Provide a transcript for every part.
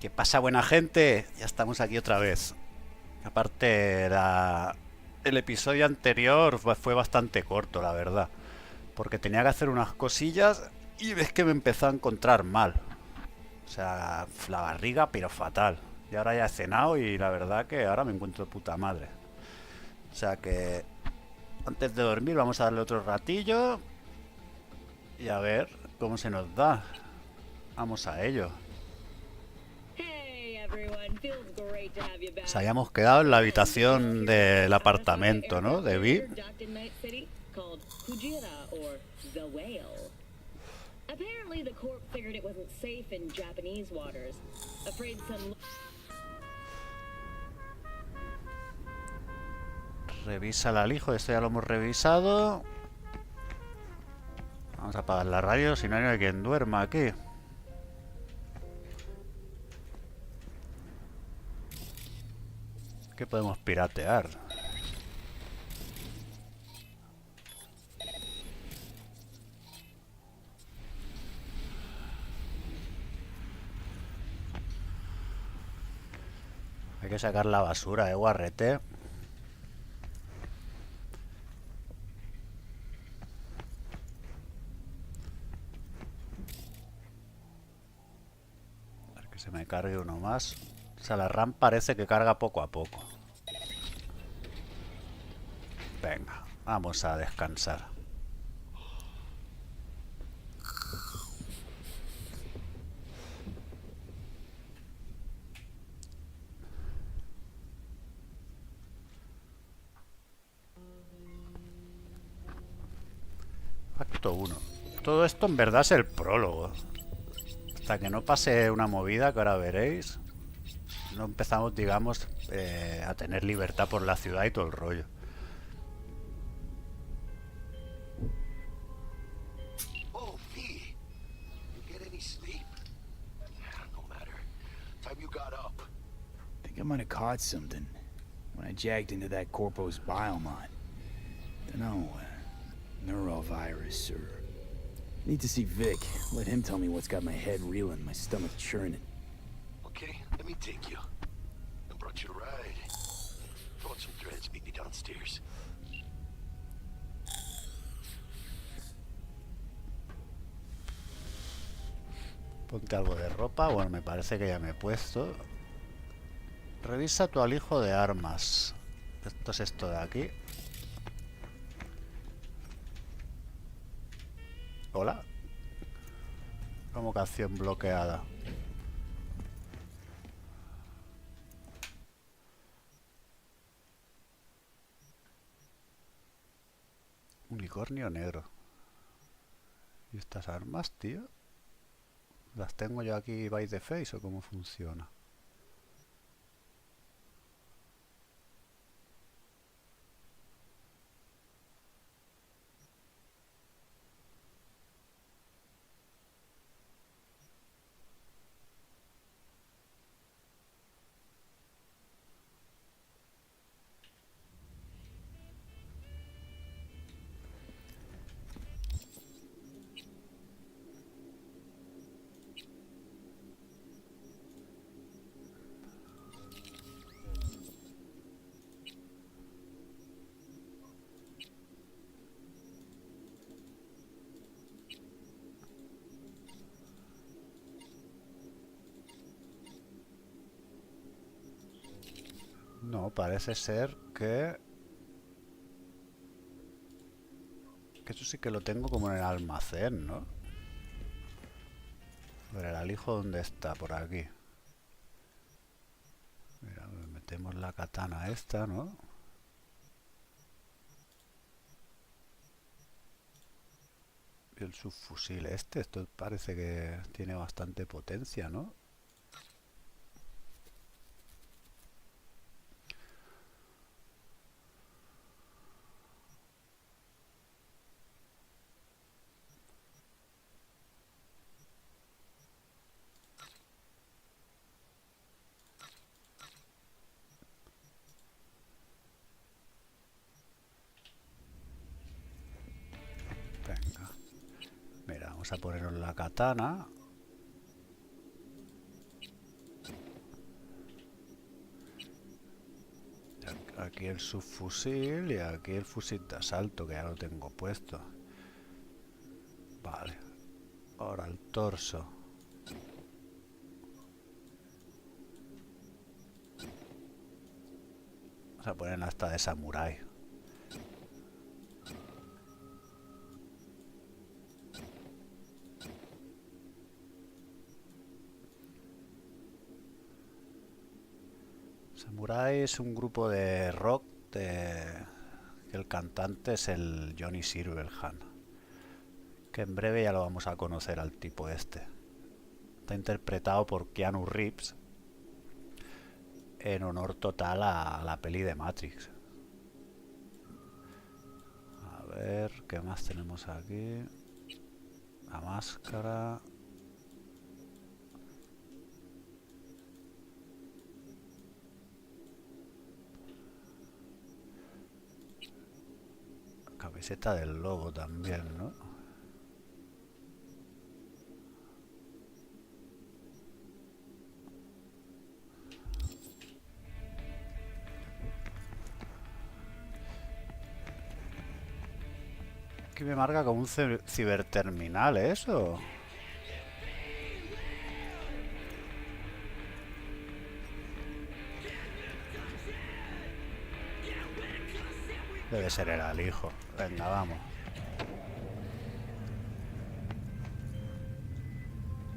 ¿Qué pasa, buena gente? Ya estamos aquí otra vez. Aparte, el episodio anterior fue bastante corto, la verdad. Porque tenía que hacer unas cosillas y ves que me empezó a encontrar mal. O sea, la barriga, pero fatal. Y ahora ya he cenado y la verdad que ahora me encuentro de puta madre. O sea que antes de dormir vamos a darle otro ratillo y a ver cómo se nos da. Vamos a ello. Nos habíamos quedado en la habitación del apartamento, ¿no? De Vi. Revisa el alijo, esto ya lo hemos revisado. Vamos a apagar la radio, si no hay quien duerma aquí. ¿Qué podemos piratear? Hay que sacar la basura, guarrete. A ver que se me cargue uno más. O sea, la RAM parece que carga poco a poco. Venga, vamos a descansar. Acto 1. Todo esto en verdad es el prólogo. Hasta que no pase una movida que ahora veréis, no empezamos, digamos, a tener libertad por la ciudad y todo el rollo. Oh, V. You get any sleep? No matter. Time you got up. Think I might have caught something when I jacked into that Corpo's biomon. Dunno, neurovirus or... Need to see Vic. Let him tell me what's got my head reeling, my stomach churning. Okay, let me take you. I brought you a ride. Throw on some threads, meet me downstairs. Ponte algo de ropa. Bueno, me parece que ya me he puesto. Revisa tu alijo de armas. Esto es esto de aquí. Hola. Convocación bloqueada. Unicornio negro. ¿Y estas armas, tío? ¿Las tengo yo aquí by the face o cómo funciona? No, parece ser que... Que eso sí que lo tengo como en el almacén, ¿no? A ver, el alijo, ¿dónde está? Por aquí. Mira, metemos la katana esta, ¿no? Y el subfusil este, esto parece que tiene bastante potencia, ¿no? Venga. Mira, vamos a ponernos la katana. Aquí el subfusil y aquí el fusil de asalto, que ya lo tengo puesto. Vale. Ahora el torso. Vamos a poner hasta de samurái. Samurai es un grupo de rock que el cantante es el Johnny Silverhand, que en breve ya lo vamos a conocer al tipo este. Está interpretado por Keanu Reeves en honor total a la peli de Matrix. A ver, ¿qué más tenemos aquí? La máscara. Camiseta del logo también, ¿no? Aquí me marca como un ciberterminal, ¿eso? Debe ser el alijo. Venga, vamos.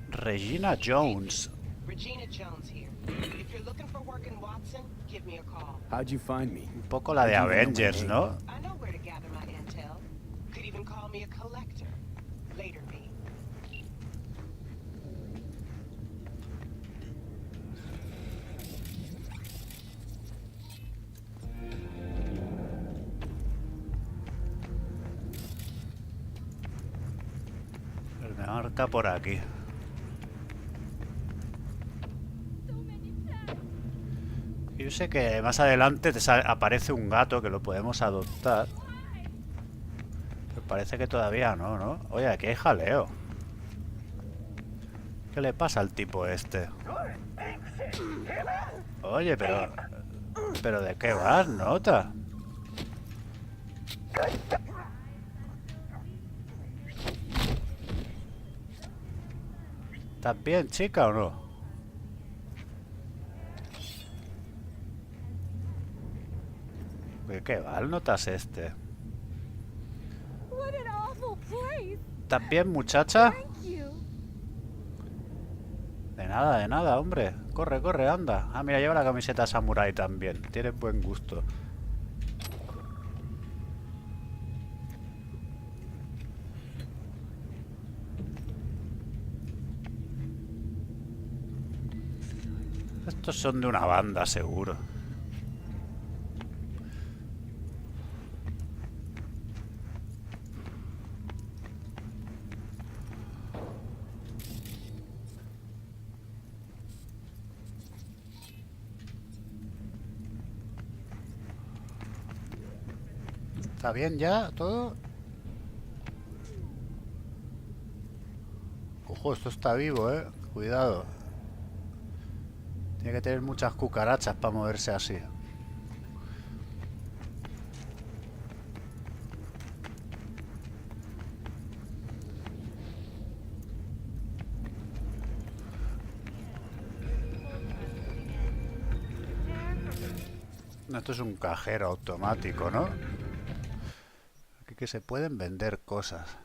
Regina Jones. Regina Jones here. If you're looking for work in Watson, give me a call. How'd you find me? Un poco la de Avengers, ¿no? I know where to gather my intel. Could even call me a collector. Later, B. Pues me marca por aquí. Yo sé que más adelante aparece un gato que lo podemos adoptar. Pero parece que todavía no, ¿no? Oye, aquí hay jaleo. ¿Qué le pasa al tipo este? Oye, pero... ¿Pero de qué vas, nota? ¿Estás bien, chica, o no? ¿Qué va? ¿Notas este? What an awful place. ¿Estás bien, muchacha? Thank you. De nada, hombre. Corre, corre, anda. Ah, mira, lleva la camiseta samurai también. Tienes buen gusto. Estos son de una banda, seguro. ¿Está bien ya todo? Ojo, esto está vivo, Cuidado. Tiene que tener muchas cucarachas para moverse así. Esto es un cajero automático, ¿no? Aquí que se pueden vender cosas.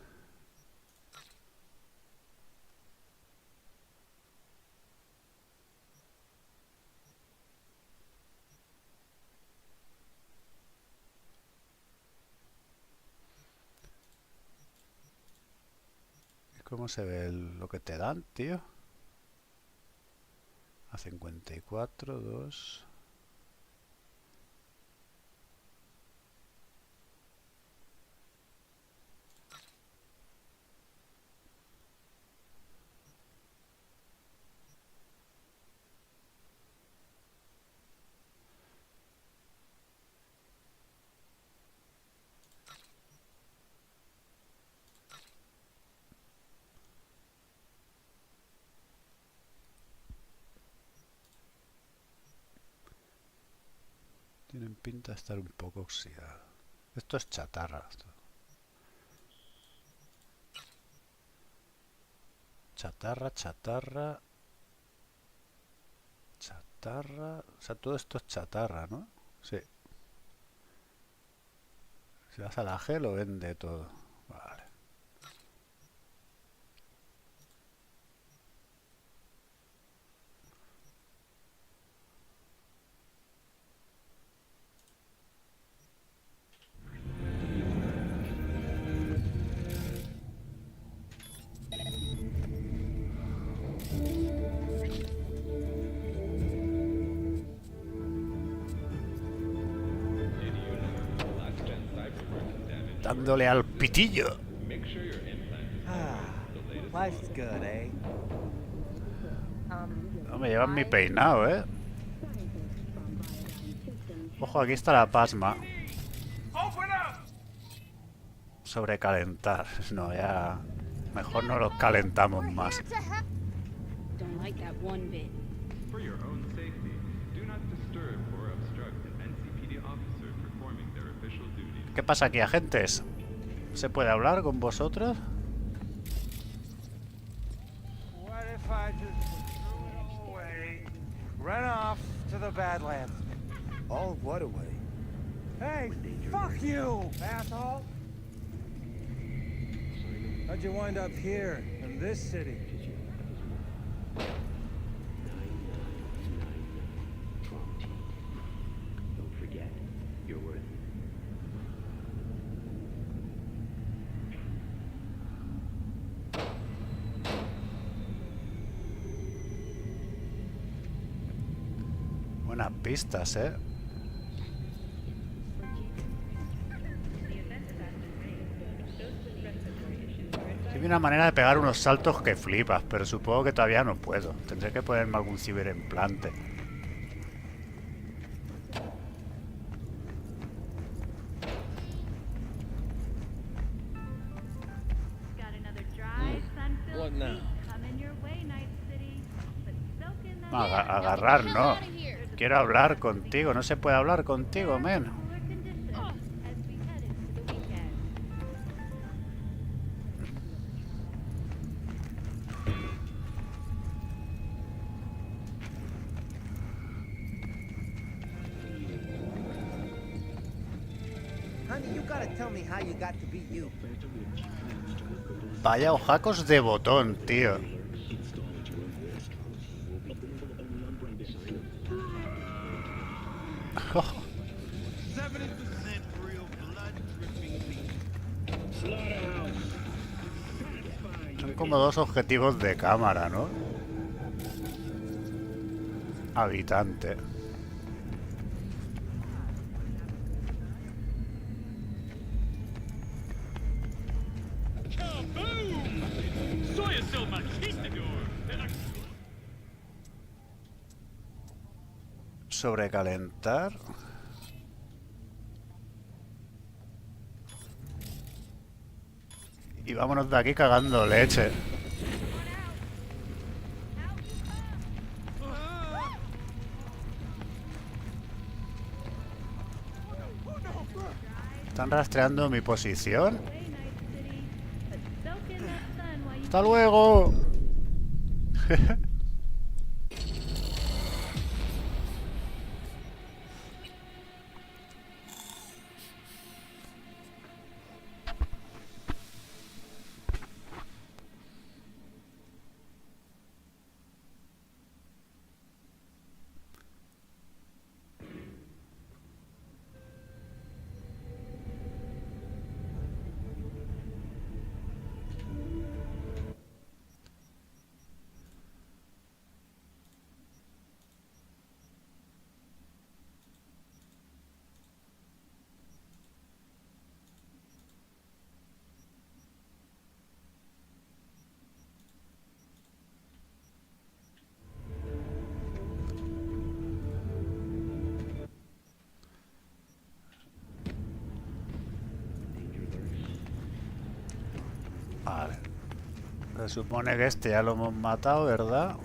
¿Cómo se ve lo que te dan, tío? A 54, 2... Tienen pinta de estar un poco oxidados. Esto es chatarra. Chatarra, chatarra. Chatarra. O sea, todo esto es chatarra, ¿no? Sí. Si vas a la G lo vende todo. Vale. Dándole al pitillo. Life's good, eh? No me llevan mi peinado, ¿eh? Ojo, aquí está la pasma. Sobrecalentar. No, ya... Mejor no los calentamos más. Don't like that one bit. For your own safety, do not disturb or obstruct an NCPD officer performing their official duties. ¿Qué pasa aquí, agentes? ¿Se puede hablar con vosotros? What if I just threw it all away? Run off to the Badlands. All of what away? Hey, fuck you, asshole! How'd you wind up here, in this city? Don't forget, you're worth it. Buenas pistas, ¿eh? Hay una manera de pegar unos saltos que flipas, pero supongo que todavía no puedo. Tendré que ponerme algún ciberimplante. What now? No, agarrar no. Quiero hablar contigo. No se puede hablar contigo, men. Honey, you gotta tell me how you got to be you. Vaya ojacos de botón, tío. Son como dos objetivos de cámara, ¿no? Habitante. Sobrecalentar. Y vámonos de aquí cagando leche. Están rastreando mi posición. ¡Hasta luego! Vale. Se supone que este ya lo hemos matado, ¿verdad?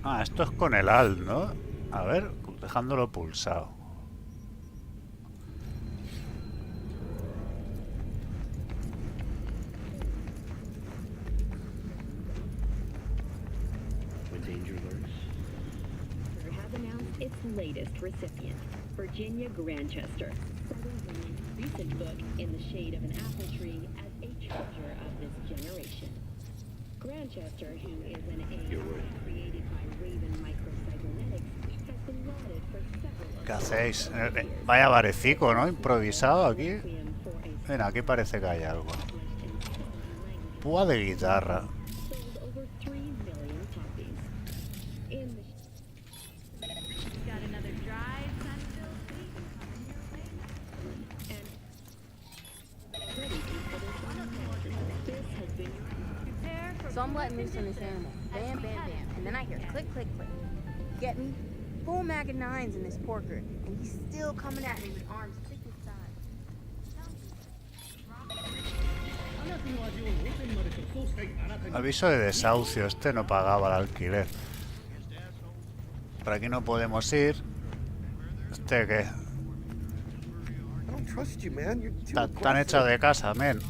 Ah, esto es con el alt, ¿no? A ver, dejándolo pulsado. Has announced its latest recipient, Virginia Grantchester, Southern recent book In the Shade of an Apple Tree as a treasure of this generation. Grantchester, who is an AI created by Raven Microcybernetics, has been lauded for several ¿Qué hacéis? Vaya barecico, ¿no? Improvisado aquí. Requiem for a Mira, aquí parece que hay algo. Púa de guitarra. sold over 3 million copies. In the Got another drive, son, Phil? and ready to other this has been So I'm letting loose on this animal. Bam, bam, bam. And then I hear click, click, click. Get me? Full mag of 9s in this porker. And he's still coming at me with arms thick as thighs. Aviso de desahucio. Este no pagaba el alquiler. Por aquí no podemos ir. ¿Este qué? I don't trust you, man. You're too Tan hecho de casa, men.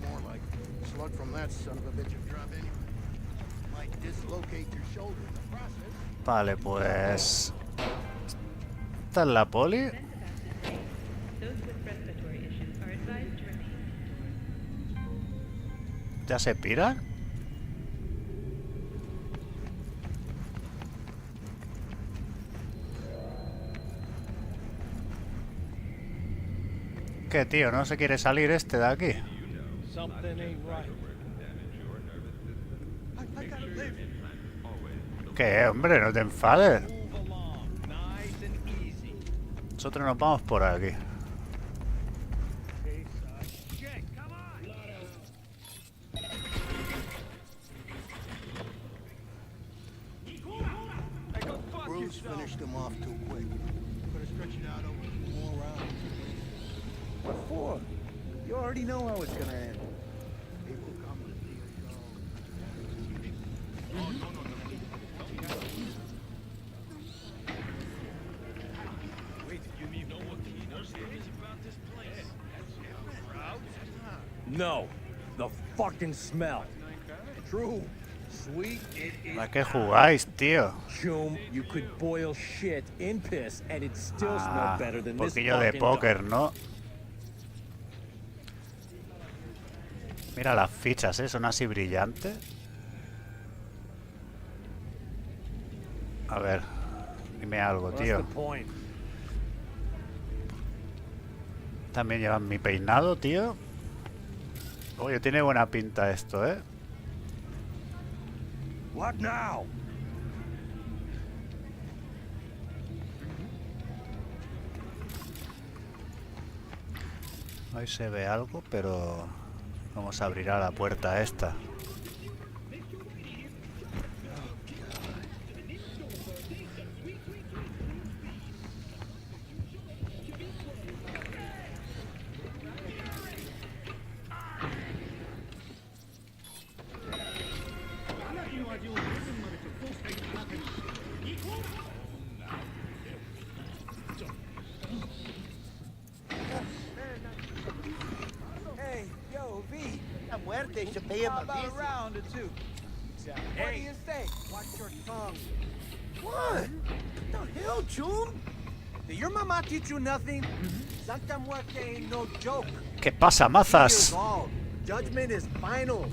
More like slug from that son of a bitch will drop anyway. Might dislocate your shoulder in the process. Vale, pues... ¿Esta es la poli? Those with respiratory issues are advised to remain. ¿Ya se piran? ¿Qué, tío? ¿No se quiere salir este de aquí? Something ain't right. I gotta live. ¿Qué, hombre? No te enfades. Move along, nice and easy. Nosotros nos vamos por aquí. Okay, son. Shit, come on! Hey, go fuck Bruce yourself. finished him off too quick. Could have stretched it out over 2 more rounds. What for? You already know how it's gonna end. People come to see us go. No, the fucking smell. True. Sweet, it is. ¿A qué jugáis, tío? Chum, you could boil shit in piss and it still Ah, smell better than this poquillo de fucking póker, dog. ¿no? Mira las fichas, ¿eh? Son así brillantes. A ver, dime algo, What's tío. the point? También llevan mi peinado, tío. Oye, tiene buena pinta esto, ¿eh? What now? Ahí se ve algo, pero vamos a abrir a la puerta esta. Hey, yo, V. La muerte should pay him How a about a visit. round or two? What do you say? Watch your tongue. What? The hell, Chum? Did your mama teach you nothing? Santa Muerte ain't no joke. ¿Qué pasa, Here's mazas? all. Judgment is final.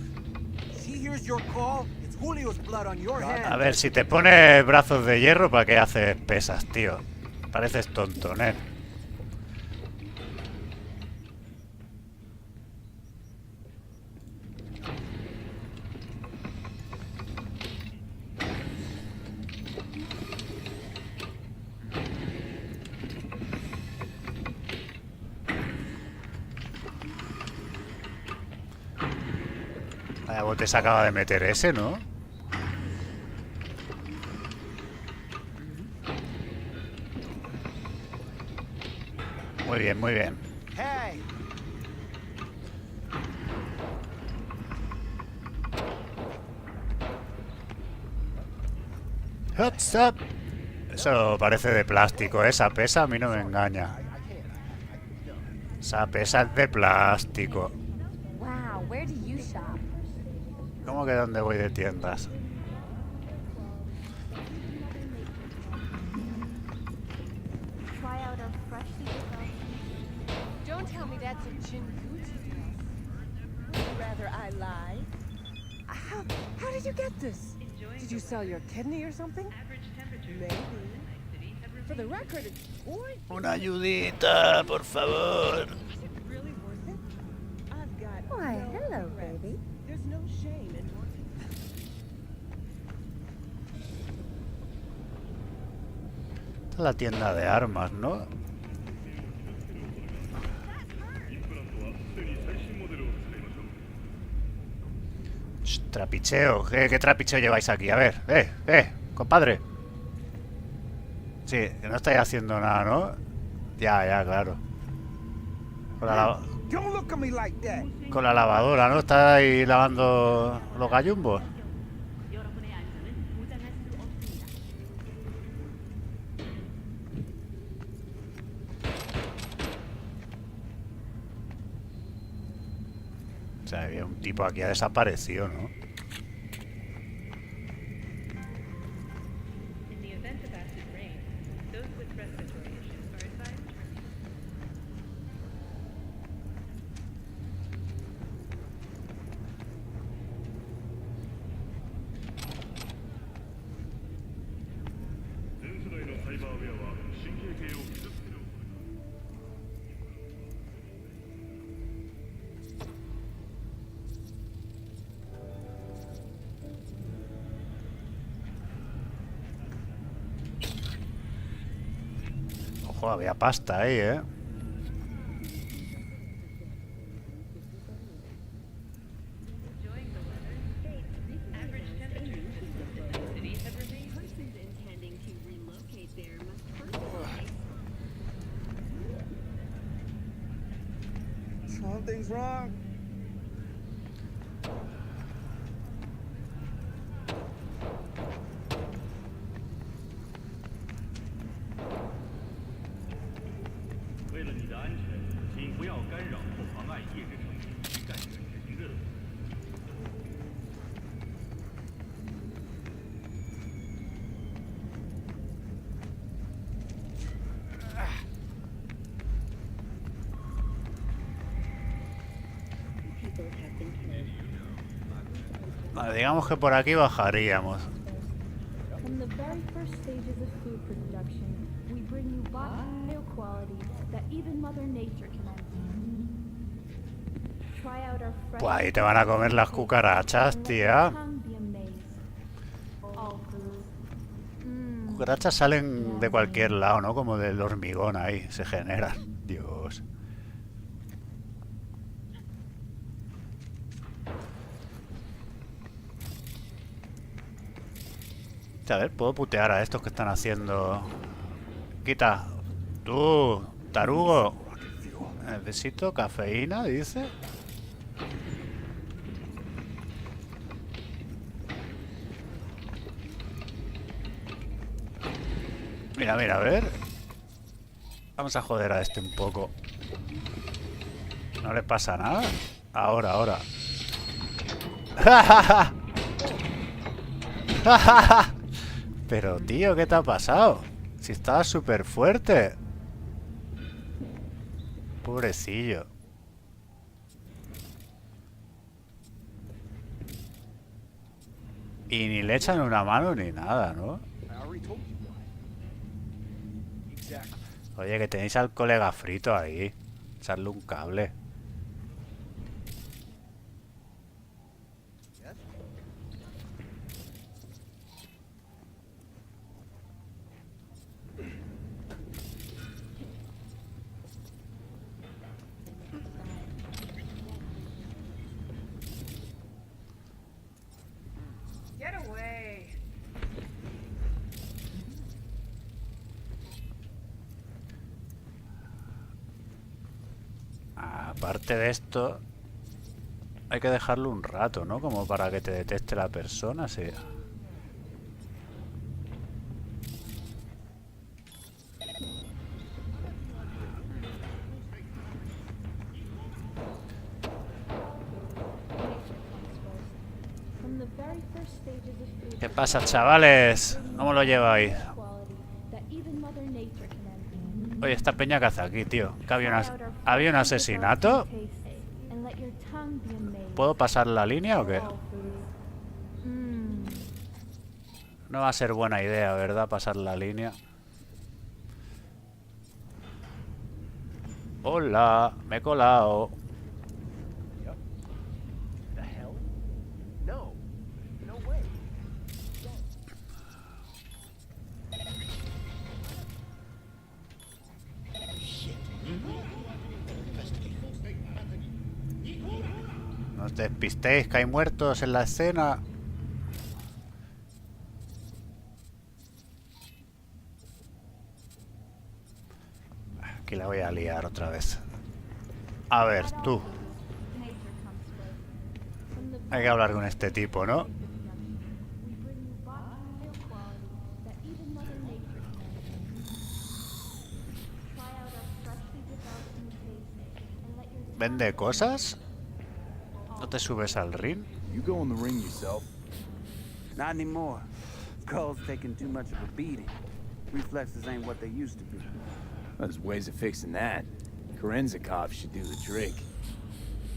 She hears your call. It's Julio's blood on your hands. A ver, si te pones brazos de hierro, ¿para qué haces pesas, tío? Pareces tonto, ¿eh? Vaya bote se acaba de meter ese, ¿no? Muy bien, muy bien. Hey, What's up? Eso parece de plástico, ¿eh? Esa pesa a mí no me engaña. Esa pesa es de plástico. Wow, where do you shop? ¿Cómo que dónde voy de tiendas? Try out our freshly developed. Don't tell me that's a Chinguchi dress. Would you rather I lie? How did you get this? Did you sell your kidney or something? Maybe. For the record, it's gorgeous. Una ayudita, por favor. Is it really worth it? I've got Why, no hello, regrets. baby. There's no shame in wanting. Esta es la tienda de armas, ¿no? Sh, trapicheo. ¿Qué trapicheo lleváis aquí? A ver, compadre. Sí, que no estáis haciendo nada, ¿no? Ya, claro. Con la, Don't look at me like that. con la lavadora, ¿no? Estáis lavando los gallumbos. O sea, había un tipo aquí ha desaparecido, ¿no? In the event of acid rain, those with respiratory issues are advised to Ojo, había pasta ahí, ¿eh? enjoying the weather. Average temperatures consistent in the city have remained. Persons intending to relocate there must first apply. Something's wrong. People have been killed. Vale, digamos que por aquí bajaríamos. From the very first stages of food production, we bring you bio quality that even Mother Nature can envy. Try out our fresh. Pues ahí te van a comer las cucarachas, tía. Be amazed. All foods. Cucarachas salen de cualquier lado, ¿no? Como del hormigón ahí, se generan. Dios. A ver, puedo putear a estos que están haciendo... Quita. Tú, tarugo. Necesito cafeína, dice. Mira, a ver. Vamos a joder a este un poco. No le pasa nada. Ahora. Pero tío, ¿qué te ha pasado? Si estabas súper fuerte. Pobrecillo. Y ni le echan una mano ni nada, ¿no? Oye, que tenéis al colega frito ahí. Echarle un cable. Get away. Aparte de esto, hay que dejarlo un rato, ¿no? Como para que te detecte la persona, sí. very first stages of food ¿Qué pasa, chavales? ¿Cómo lo lleváis? quality that even Mother Nature can envy. Oye, esta peña que hace aquí, tío. ¿Que Try out our había un freshly developed new asesinato? tastes, and let your tongue be amazed ¿Puedo pasar la línea o for qué? all foods. Mmm. No va a ser buena idea, ¿verdad? Pasar la línea. Hola, me he colado. The hell? No. No way. No os despistéis, que hay muertos en la escena. Aquí la voy a liar otra vez. A ver, tú. Hay que hablar con este tipo, ¿no? ¿Vende cosas? ¿No te subes al ring? You go in the ring yourself. Not anymore. Skull's taking too much of a beating. Reflexes ain't what they used to be. There's ways of fixing that. Korenzikov should do the trick.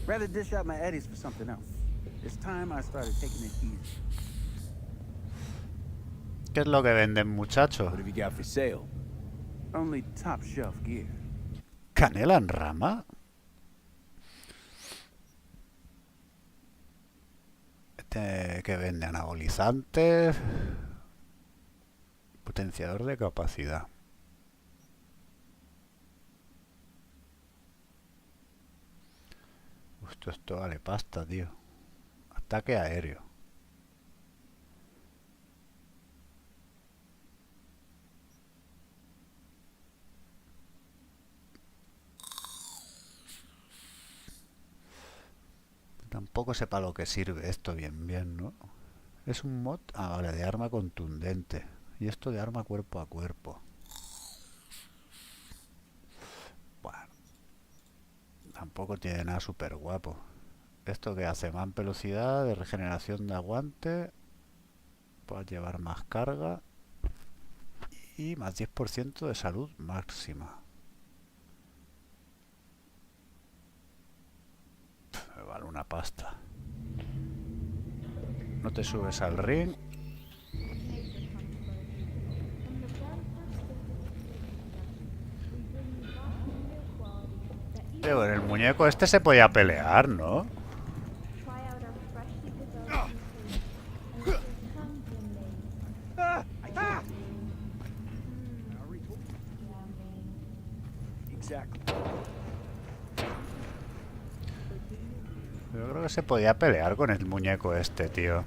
Rather dish out my eddies for something else. It's time I started taking it easy. ¿Qué es lo que venden, muchacho? What have you got for sale? Only top shelf gear. ¿Canela en rama? Que vende anabolizantes. Potenciador de capacidad. Esto vale pasta, tío. Ataque aéreo. Tampoco sé para lo que sirve esto bien, ¿no? Es un mod, vale, de arma contundente. Y esto de arma cuerpo a cuerpo. Bueno. Tampoco tiene nada súper guapo. ¿Esto que hace? Más velocidad, de regeneración de aguante. Puedes llevar más carga. Y más 10% de salud máxima. Me vale una pasta. No te subes al ring. Pero en el muñeco este se podía pelear, ¿no? Yo creo que se podía pelear con el muñeco este, tío.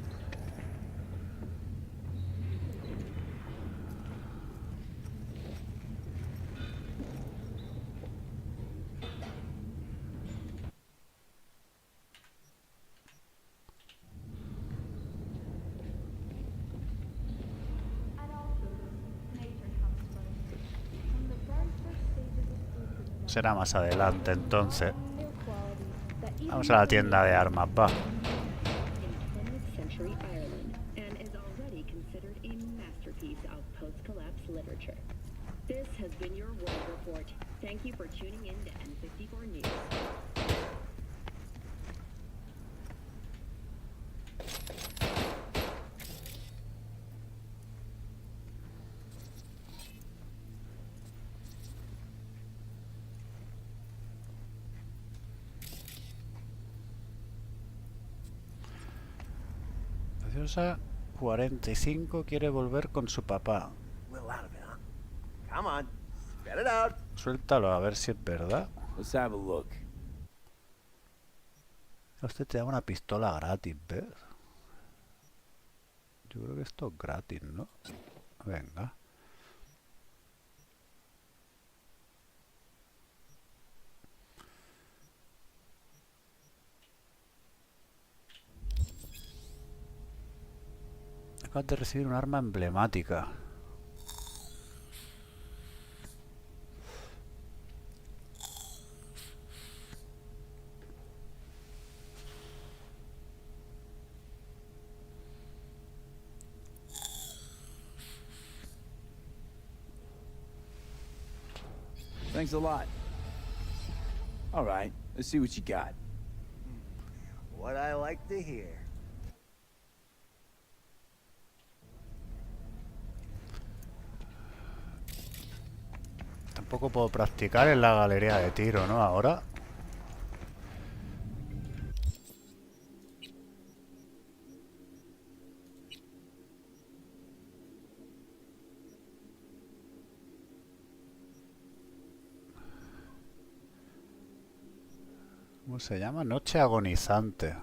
Será más adelante, entonces. Vamos a la tienda de armas, va. Preciosa 45 quiere volver con su papá. Little out of it, huh? Come on. Spit it out. Suéltalo a ver si es verdad. Let's have a look. Usted te da una pistola gratis, ¿ves? Yo creo que esto es gratis, ¿no? Venga. Acabas de recibir un arma emblemática. Thanks a lot. All right, let's see what you got. What I like to hear. Tampoco puedo practicar en la galería de tiro, ¿no? Ahora. ¿Cómo se llama? Noche agonizante.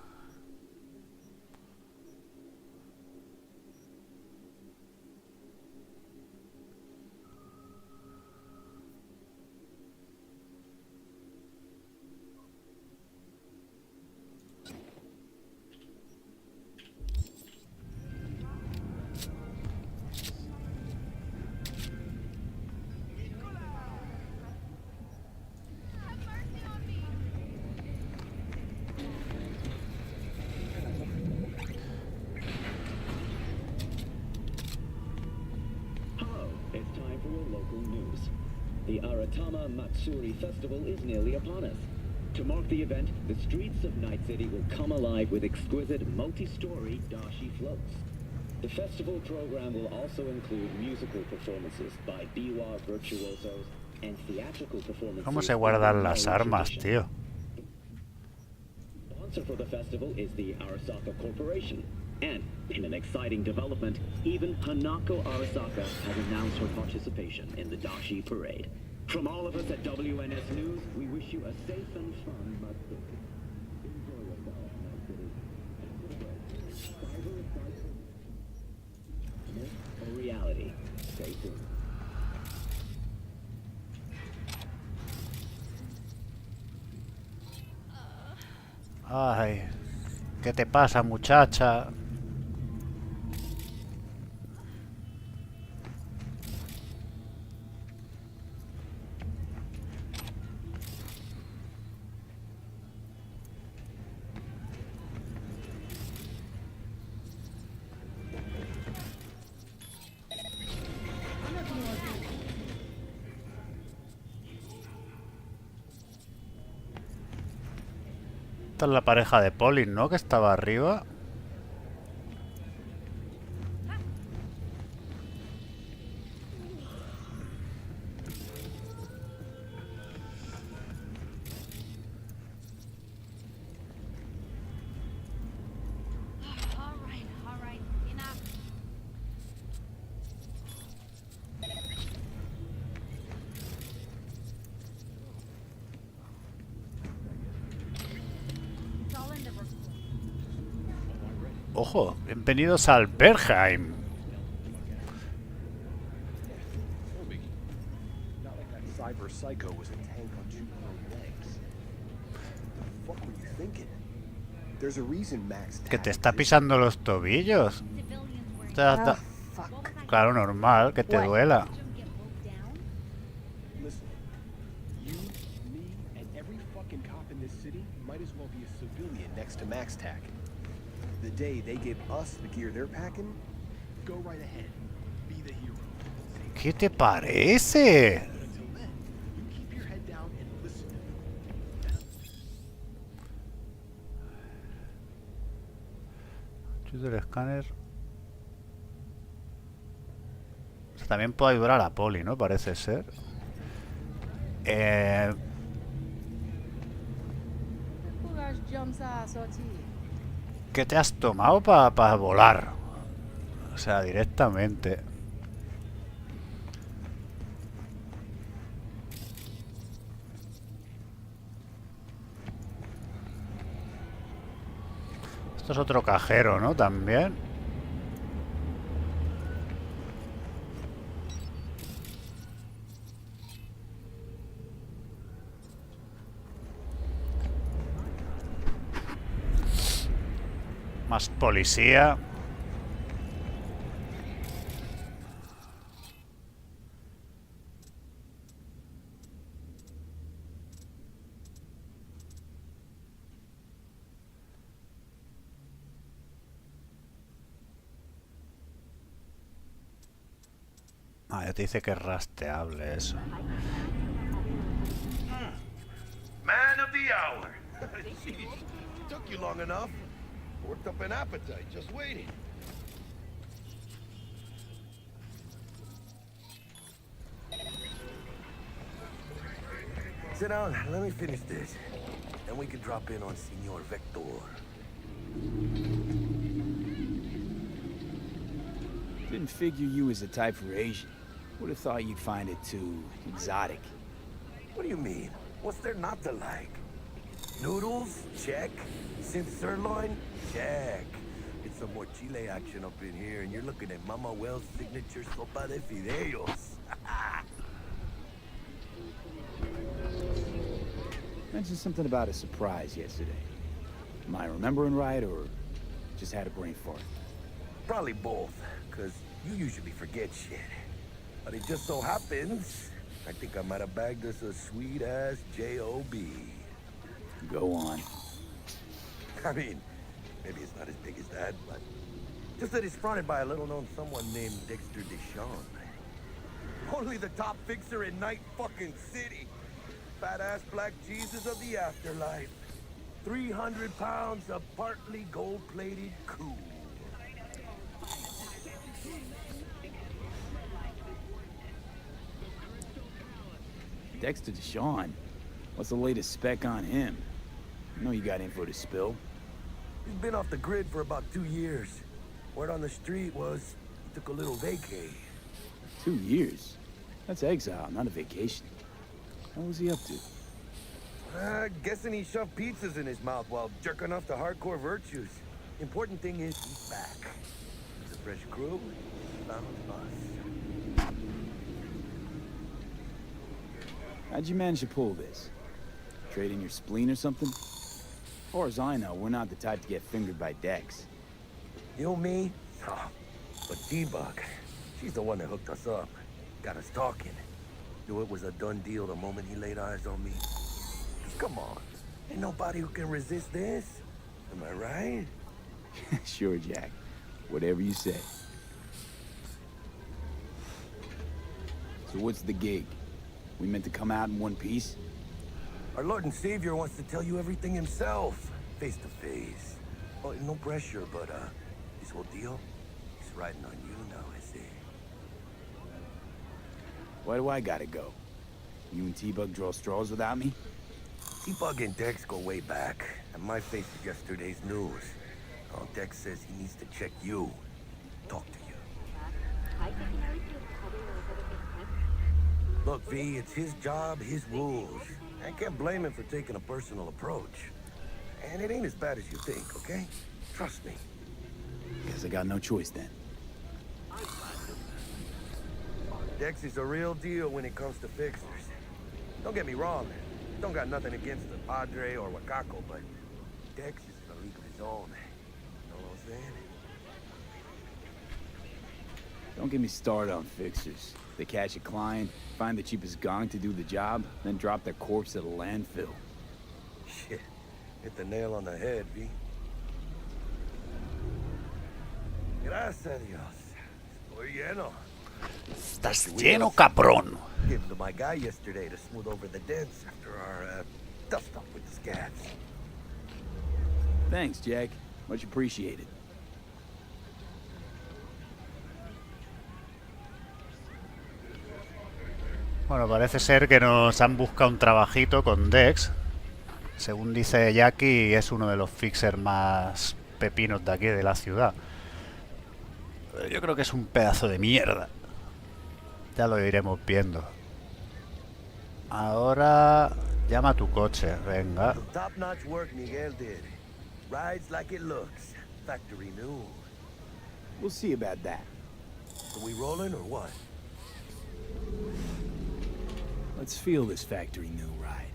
It's time for your local news. The Aratama Matsuri Festival is nearly upon us. To mark the event, the streets of Night City will come alive with exquisite multi-story dashi floats. The festival program will also include musical performances by biwa virtuosos and theatrical performances. ¿Cómo se guardan las armas, tío? Sponsor for the festival is the Arasaka Corporation. And, in an exciting development, even Hanako Arasaka has announced her participation in the Dashi Parade. From all of us at WNS News, we wish you a safe and fun Matsuri. Enjoy yourself, Night City. Myth or reality? Stay tuned. Ay, ¿qué te pasa, muchacha? Esta es la pareja de Pauline, ¿no? Que estaba arriba. Ojo, bienvenidos al Bergheim. Cyber psycho was a tank on two legs. The fuck were you thinking? There's a reason Max. Que te está pisando los tobillos. Claro, normal, que te duela. Listen, you, me, and every fucking cop in this city might as well be a civilian next to Max Tack. The day they give us the gear they're packing, go right ahead. Be the hero. ¿Qué te parece? Until then, you keep your head down and listen. Chute el escáner. O sea, también puedo ayudar a la poli, ¿no? Parece ser. ¿Qué te has tomado para volar? O sea, directamente. Esto es otro cajero, ¿no? También. Más policía. Ah, ya te dice que es rastreable eso. happy hour. Jeez, took you long enough. Worked up an appetite just waiting. Sit down, let me finish this. Then we can drop in on Senor Vector. Didn't figure you as the type for Asian. Would have thought you'd find it too exotic. What do you mean? What's there not to like? Noodles? Check. Synth sirloin? Check. Get some more chile action up in here, and you're looking at Mama Wells' signature sopa de fideos. Mentioned something about a surprise yesterday. Am I remembering right, or just had a brain fart? Probably both, because you usually forget shit. But it just so happens, I think I might have bagged us a sweet-ass J.O.B. Go on. I mean, maybe it's not as big as that, but just that it's fronted by a little-known someone named Dexter Deshawn. Only the top fixer in Night fucking City. Fat-ass black Jesus of the afterlife. 300 pounds of partly gold-plated cool. Dexter Deshawn? What's the latest spec on him? I know you got info to spill. He's been off the grid for about 2 years. Word on the street was he took a little vacay. 2 years? That's exile, not a vacation. What was he up to? Guessing he shoved pizzas in his mouth while jerking off to hardcore virtues. Important thing is he's back. It's a fresh crew. Found us. How'd you manage to pull this? Trade in your spleen or something? As far as I know, we're not the type to get fingered by Dex. You know me? Oh, but D-Bug, she's the one that hooked us up. Got us talking. Knew it was a done deal the moment he laid eyes on me. Come on. Ain't nobody who can resist this. Am I right? Sure, Jack. Whatever you say. So what's the gig? We meant to come out in one piece? Our Lord and Savior wants to tell you everything himself, face to face. Oh, no pressure, but this whole deal is riding on you now, I see. Why do I gotta go? You and T-Bug draw straws without me? T-Bug and Dex go way back, and my face is yesterday's news. Oh, Dex says he needs to check you, talk to you. Look, V, it's his job, his rules. I can't blame him for taking a personal approach. And it ain't as bad as you think, okay? Trust me. Guess I got no choice then. Dex is a real deal when it comes to fixers. Don't get me wrong. Don't got nothing against the Padre or Wakako, but Dex is in a league of his own. You know what I'm saying? Don't get me started on fixers. They catch a client, find the cheapest gong to do the job, then drop their corpse at a landfill. Shit. Hit the nail on the head, V. Gracias a Dios. Estoy lleno. Estás lleno, cabrón. Gave to my guy yesterday to smooth over the dents after our tough stuff with the scabs. Thanks, Jack. Much appreciated. Bueno, parece ser que nos han buscado un trabajito con Dex. Según dice Jackie, es uno de los fixers más pepinos de aquí, de la ciudad. Pero yo creo que es un pedazo de mierda. Ya lo iremos viendo. Ahora llama a tu coche, venga. Top notch work Miguel did. Rides like it looks. Factory new. We'll see about that. Are we rolling or what? Let's feel this factory new ride.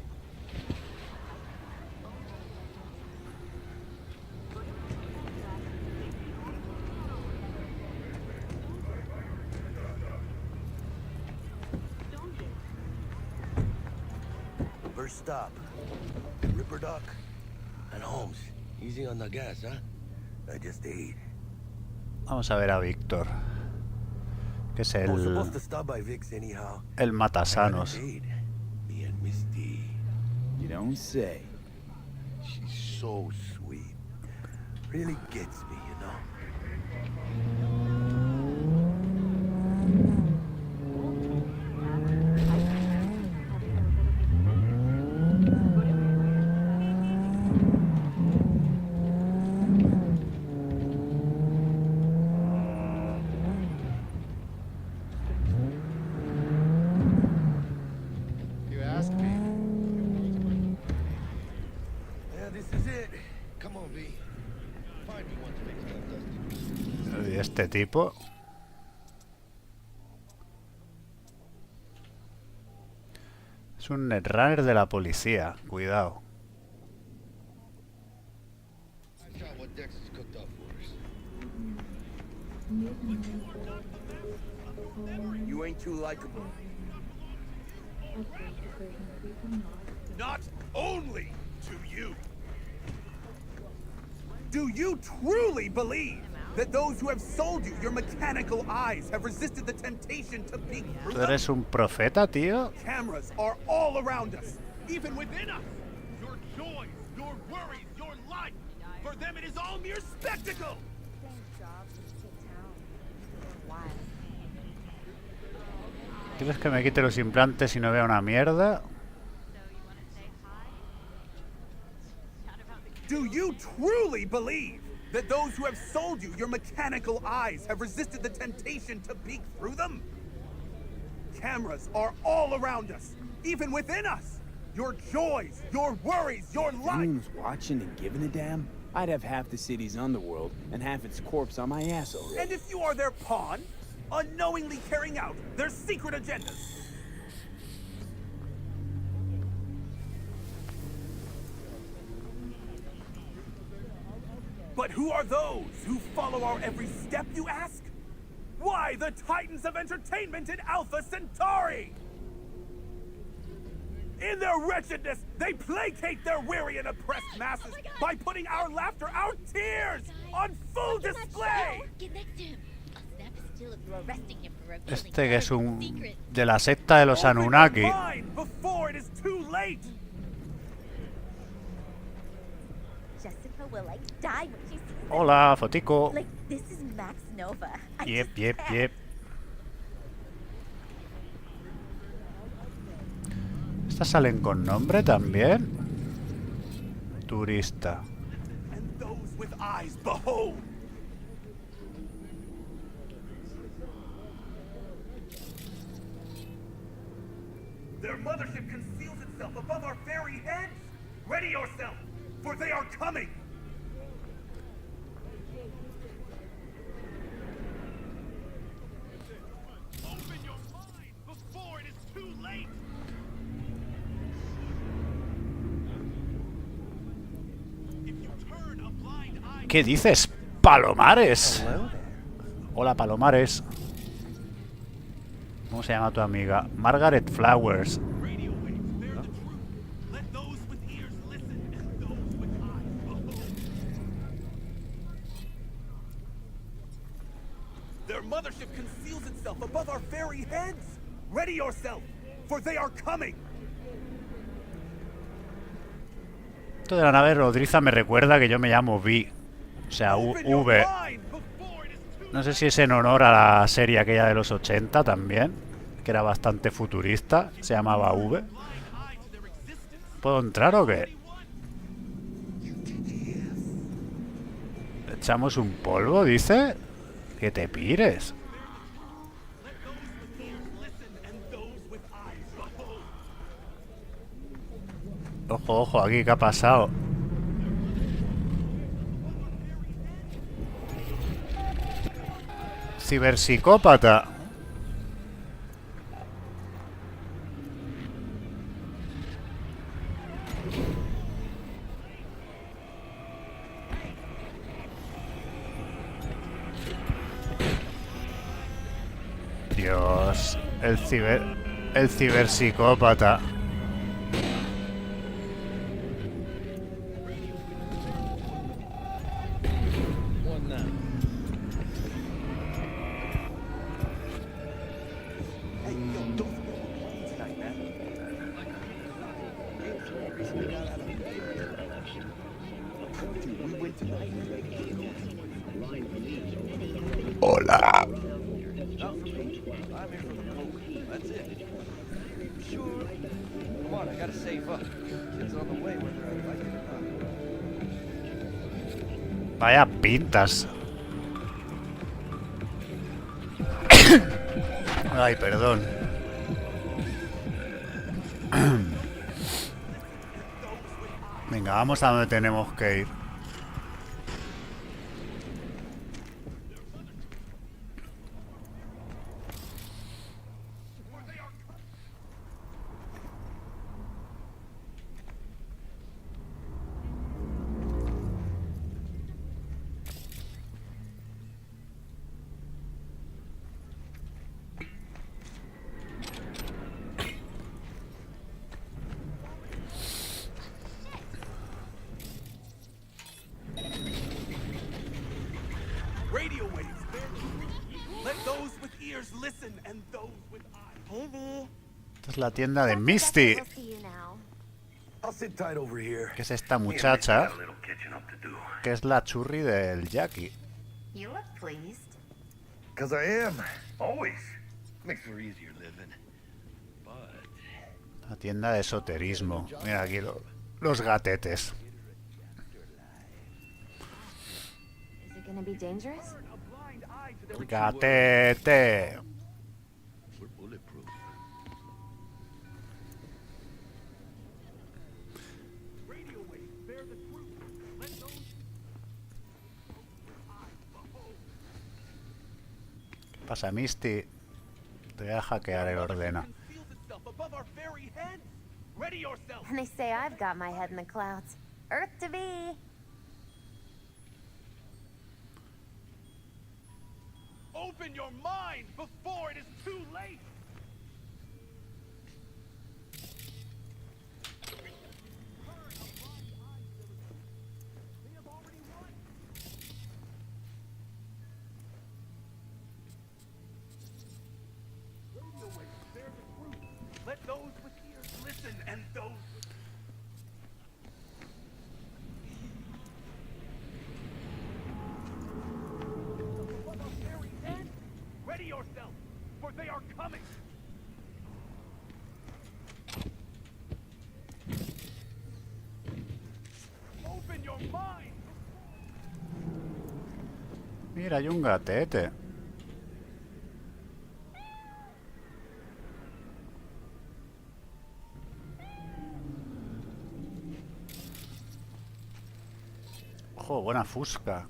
First stop. Ripper Duck. And Holmes. Easy on the gas, huh? I just ate. Vamos a ver a Víctor, que es I was supposed to stop by Vic's anyhow. el matasanos. Me and Misty. You don't say. so sweet. Really gets me, you know. You asked me. Yeah, this is it. Come on, V. Find me one to make stuff dusty. Y este tipo. Es un netrunner de la policía. Cuidado. I got what Dex has cooked up for us. You ain't too likable. Not only to you. Do you truly believe that those who have sold you your mechanical eyes have resisted the temptation to peek through ¿Tú them? eres un profeta, tío? Cameras are all around us, even within us. Your joys, your worries, your life. For them it is all mere spectacle. ¿Quieres que me quite los implantes y no vea una mierda? Do you truly believe that those who have sold you your mechanical eyes have resisted the temptation to peek through them? Cameras are all around us, even within us. Your joys, your worries, your If life. anyone was watching and giving a damn, I'd have half the city's underworld and half its corpse on my ass already. And if you are their pawn, unknowingly carrying out their secret agendas. But who are those who follow our every step, you ask? Why, the titans of entertainment in Alpha Centauri! In their wretchedness, they placate their weary and oppressed masses by putting our laughter, our tears, on full display! Get next to him. I'll snap his still if you're arresting him for revealing Este que es un... secret. de la secta de los Open your Anunnaki. mind before it is too late! Jessica will like die when she sees him. Hola, fotico. Like, this is Max Nova. I Yep, just yep, can't. yep. ¿Estas salen con nombre también? Turista. And those with eyes, behold! Their mothership conceals itself above our very heads! Ready yourself, for they are coming! Open your mind before it is too late! If you turn a blind eye... ¿Qué dices? ¡Palomares! Hola, Palomares. ¿Cómo se llama tu amiga? Margaret Flowers. Radio waves bear the truth. Let those with ears listen, and those with eyes behold. Their mothership conceals itself above our very heads. Ready yourself, for they are coming. Esto de la nave rodriza me recuerda que yo me llamo V. O sea, Open your V. mind before it is too No sé si es en honor a la serie aquella de los 80 también, que era bastante futurista, se llamaba V. ¿Puedo entrar o qué? ¿Echamos un polvo, dice? Que te pires. Ojo, ojo, aquí, ¿qué ha pasado? Ciberpsicópata. Dios, el ciberpsicópata. Hola. Not for me. I'm here for the poker. That's it. Sure. Come on, I gotta save up. Kids on the way, whether I like it or not. Vaya pintas. Ay, perdón. Venga, vamos a donde tenemos que ir. Radio waves bear the truth. Let those with ears listen and those with eyes. Hey, V. Esta es la tienda de Misty. We'll see you now. I'll sit tight over here. Que es esta Me and Misty muchacha. got a little catching up to do. Que es la churri del Jackie. You look pleased. 'Cause I am. Always. Makes for easier living. But... La tienda de esoterismo. Mira aquí los gatetes. Is it gonna be dangerous? Gatete. We're bulletproof. Radio waves bear the truth. Let those ¿Qué pasa, Misty? Te voy a hackear el ordena. feel the stuff above our very heads. Ready yourself. And they say I've got my head in the clouds. Earth to be. Open your mind before it is too late. Radio waves bear the truth. Let those with ears listen and those with... Above our very heads. Ready yourself, for they are coming. Open your mind. Mira, hay un gatete. Ojo, buena fusca.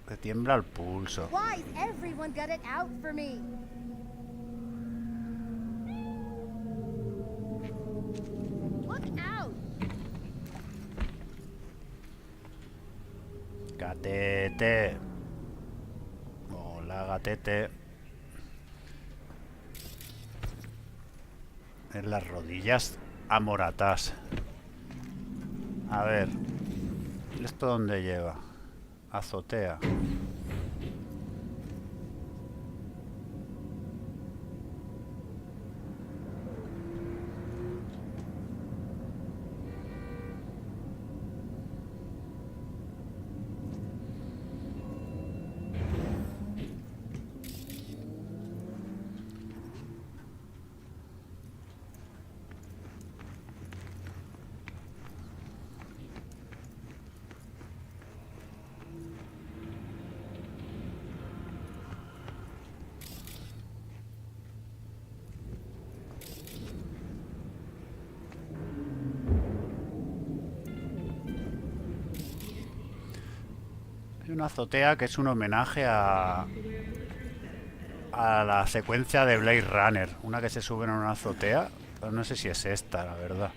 Te tiembla el pulso. Why's everyone got it out for me? Look out! Gatete. Hola, gatete. En las rodillas amoratas. A ver. ¿Esto dónde lleva? Azotea. Hay una azotea que es un homenaje a la secuencia de Blade Runner. Una que se sube en una azotea. Pero no sé si es esta, la verdad.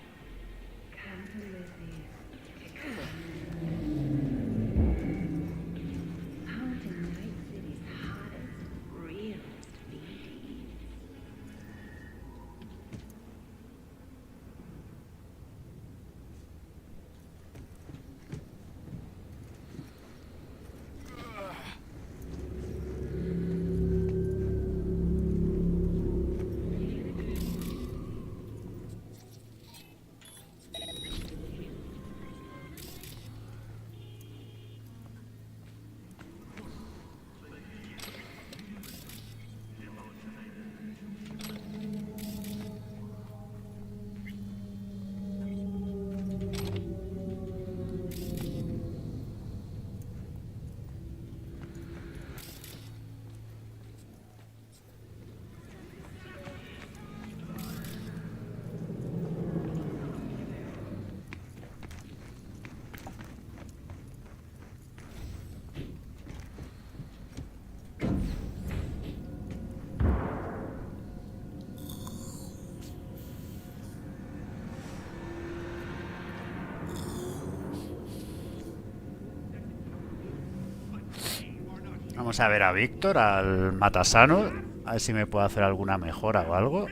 Vamos a ver a Víctor, al matasano. A ver si me puedo hacer alguna mejora o algo.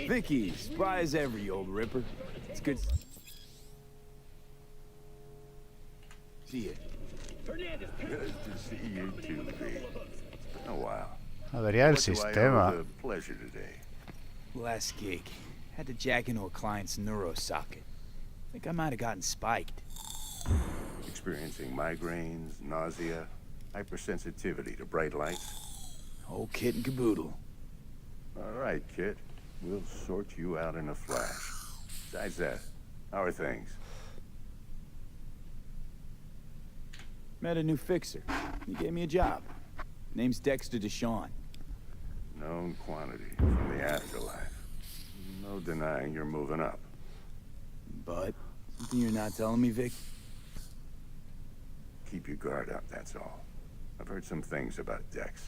Vicky, spry as ever, you old ripper. It's good. See ya. Good to see you too, V. It's been a while. Avería del What do I owe sistema. the pleasure today? Last gig. Had to jack into a client's neuro socket. Think I might have gotten spiked. Experiencing migraines, nausea, hypersensitivity to bright lights? Whole kit and caboodle. All right, kid. We'll sort you out in a flash. Besides that, how are things? Met a new fixer. He gave me a job. Name's Dexter Deshawn. Known quantity from the afterlife. No denying you're moving up. But something you're not telling me, Vic? Keep your guard up, that's all. I've heard some things about Dex.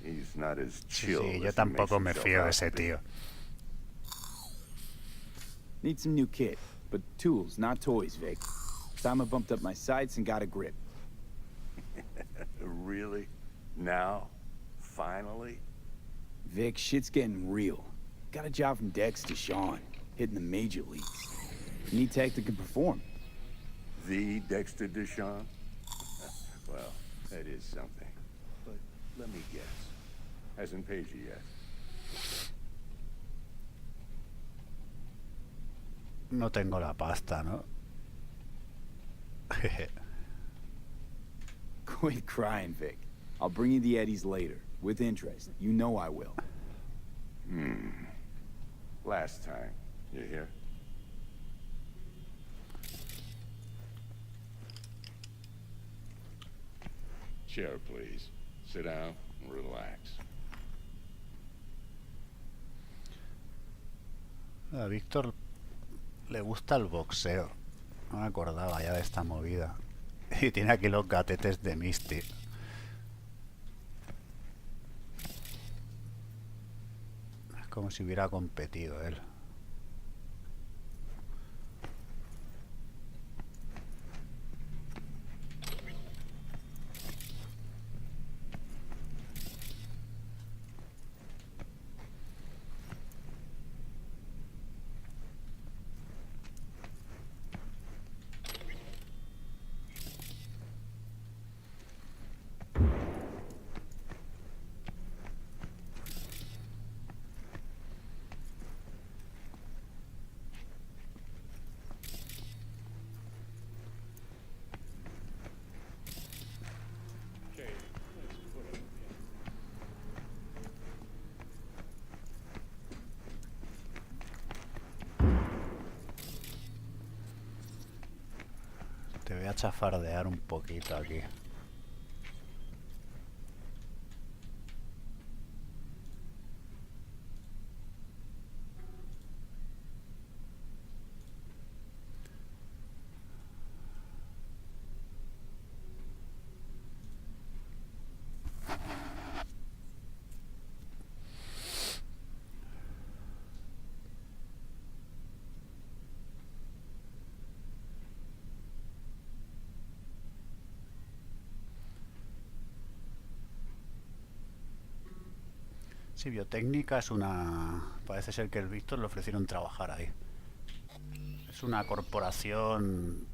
He's not as chill Sí, yo as he tampoco me makes himself fío de out ese to be. tío. Need some new kit, but tools, not toys, Vic. Time I bumped up my sights and got a grip. Really? Now? Finally? Vic, shit's getting real. Got a job from Dex to Sean, hitting the major leagues. Need tech that can perform. The Dexter Deshawn? Well, that is something. But let me guess. Hasn't paid you yet. No tengo la pasta, ¿no? Quit crying, Vic. I'll bring you the eddies later, with interest. You know I will. Last time. You hear? Chair, please. Sit down and relax. A Víctor le gusta el boxeo. No me acordaba ya de esta movida. Y tiene aquí los gatetes de Misty. Es como si hubiera competido él. Te voy a chafardear un poquito aquí. Sí, biotécnica es una... Parece ser que el Víctor le ofrecieron trabajar ahí. Es una corporación,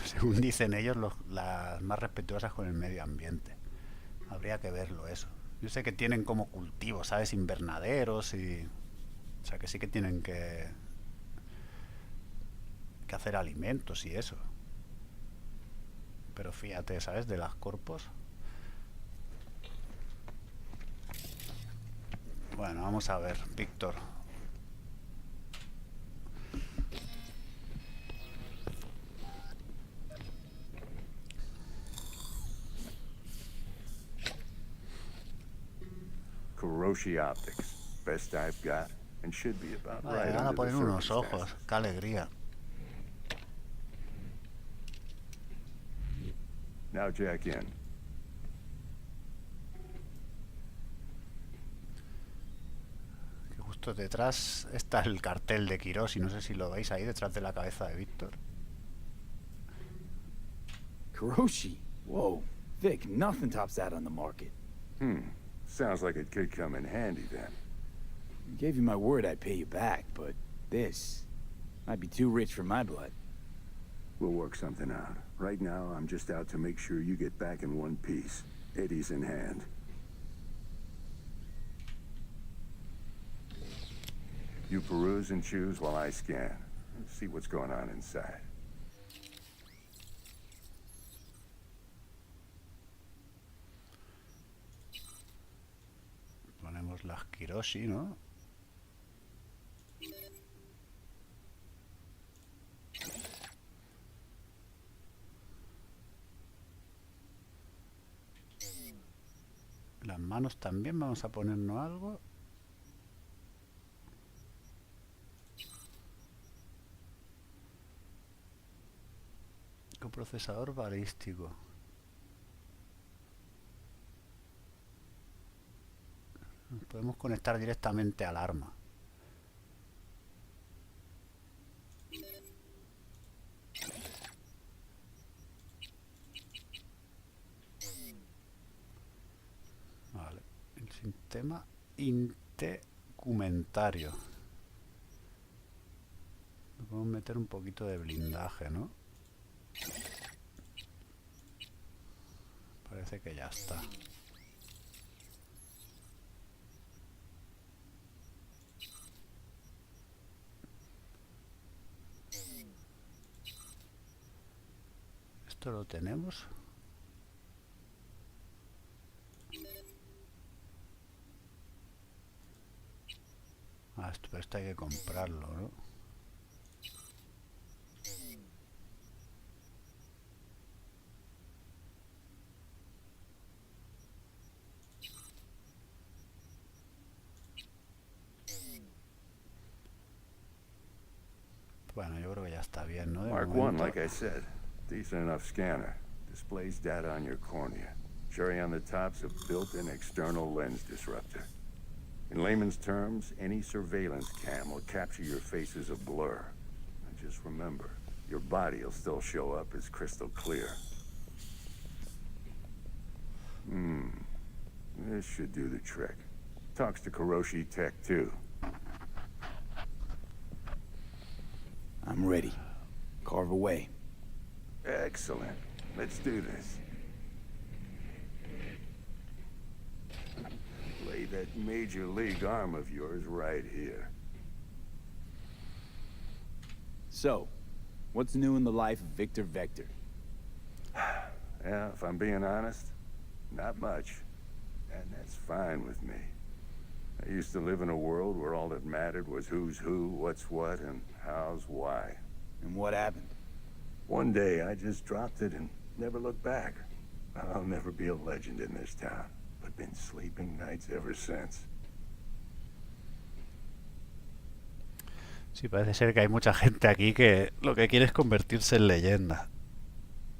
según dicen ellos, las más respetuosas con el medio ambiente. Habría que verlo eso. Yo sé que tienen como cultivos, ¿sabes? Invernaderos y... O sea, que sí que tienen que hacer alimentos y eso. Pero fíjate, ¿sabes? De las corpos... Bueno, vamos a ver, Víctor. Kuroshi Optics. Best I've got, and should be about Vale, right van a under the poner unos circumstances. ojos, qué alegría. Now jack in. Esto detrás está el cartel de Kiroshi, no sé si lo veis ahí detrás de la cabeza de Víctor. Kuroshi? Whoa. Vic, nothing tops that on the market. Sounds like it could come in handy then. I gave you my word I'd pay you back, but this might be too rich for my blood. We'll work something out. Right now, I'm just out to make sure you get back in one piece. Eddie's in hand. You peruse and choose while I scan. See what's going on inside. Ponemos las Kiroshi, ¿no? Las manos también, vamos a ponernos algo. Procesador balístico. Podemos conectar directamente al arma. Vale. El sistema integumentario. Podemos meter un poquito de blindaje, ¿no? Parece que ya está. Esto lo tenemos. Ah, esto hay que comprarlo, ¿no? Bueno, yo creo que ya está bien, ¿no? De Mark momento. 1, like I said. Decent enough scanner. Displays data on your cornea. Cherry on the top's a built-in external lens disruptor. In layman's terms, any surveillance cam will capture your face as a blur. And just remember, your body will still show up as crystal clear. This should do the trick. Talks to Kuroshi Tech, too. I'm ready. Carve away. Excellent. Let's do this. Lay that major league arm of yours right here. So, what's new in the life of Victor Vector? Yeah, if I'm being honest, not much. And that's fine with me. I used to live in a world where all that mattered was who's who, what's what, and how's why. And what happened? One day, I just dropped it and never looked back. I'll never be a legend in this town, but been sleeping nights ever since. Sí, parece ser que hay mucha gente aquí que lo que quiere es convertirse en leyenda.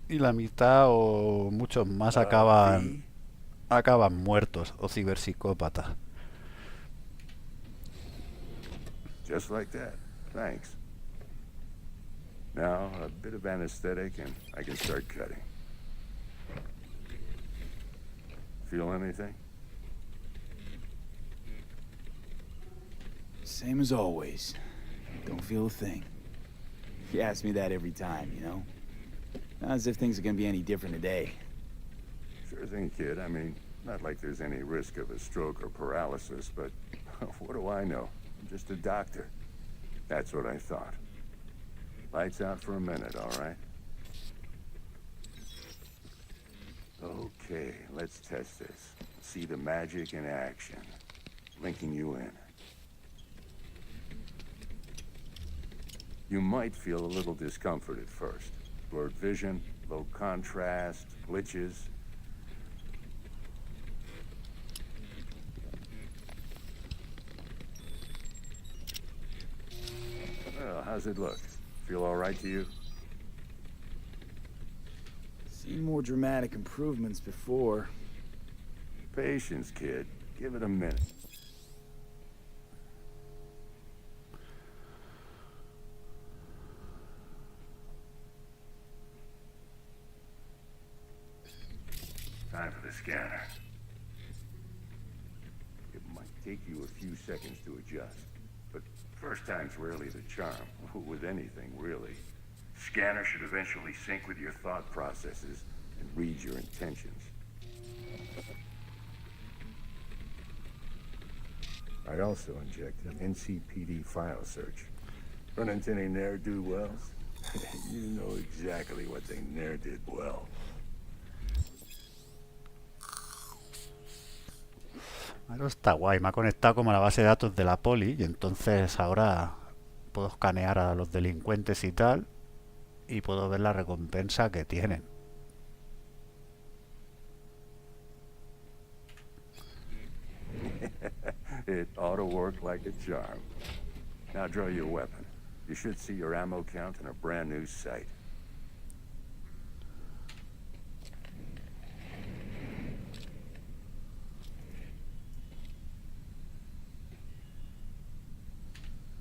Y la mitad o muchos más acaban muertos o ciberpsicópatas. Just like that. Thanks. Now, a bit of anesthetic and I can start cutting. Feel anything? Same as always. Don't feel a thing. You ask me that every time, you know? Not as if things are gonna be any different today. Sure thing, kid. I mean, not like there's any risk of a stroke or paralysis, but what do I know? I'm just a doctor. That's what I thought. Lights out for a minute, all right? Okay, let's test this. See the magic in action. Linking you in. You might feel a little discomfort at first. Blurred vision, low contrast, glitches. Well, how's it look? Feel all right to you? Seen more dramatic improvements before. Patience, kid. Give it a minute. scanner. It might take you a few seconds to adjust, but first time's rarely the charm, with anything, really. Scanner should eventually sync with your thought processes and read your intentions. I also injected an NCPD file search. Run into any ne'er-do-wells? You know exactly what they ne'er did well. Eso está guay, me ha conectado como a la base de datos de la poli y entonces ahora puedo escanear a los delincuentes y tal y puedo ver la recompensa que tienen. It ought to work like a charm. Now draw your weapon. You should see your ammo count in a brand new sight.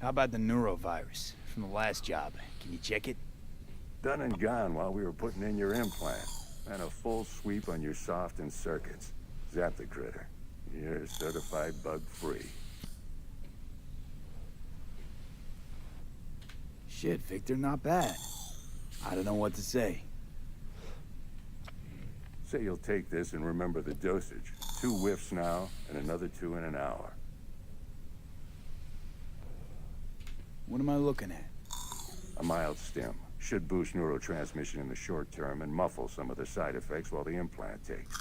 How about the neurovirus from the last job? Can you check it? Done and gone while we were putting in your implant. And a full sweep on your soft and circuits. Zap the critter. You're certified bug-free. Shit, Victor, not bad. I don't know what to say. Say you'll take this and remember the dosage. 2 whiffs now, and another 2 in an hour. What am I looking at? A mild stim. Should boost neurotransmission in the short term and muffle some of the side effects while the implant takes.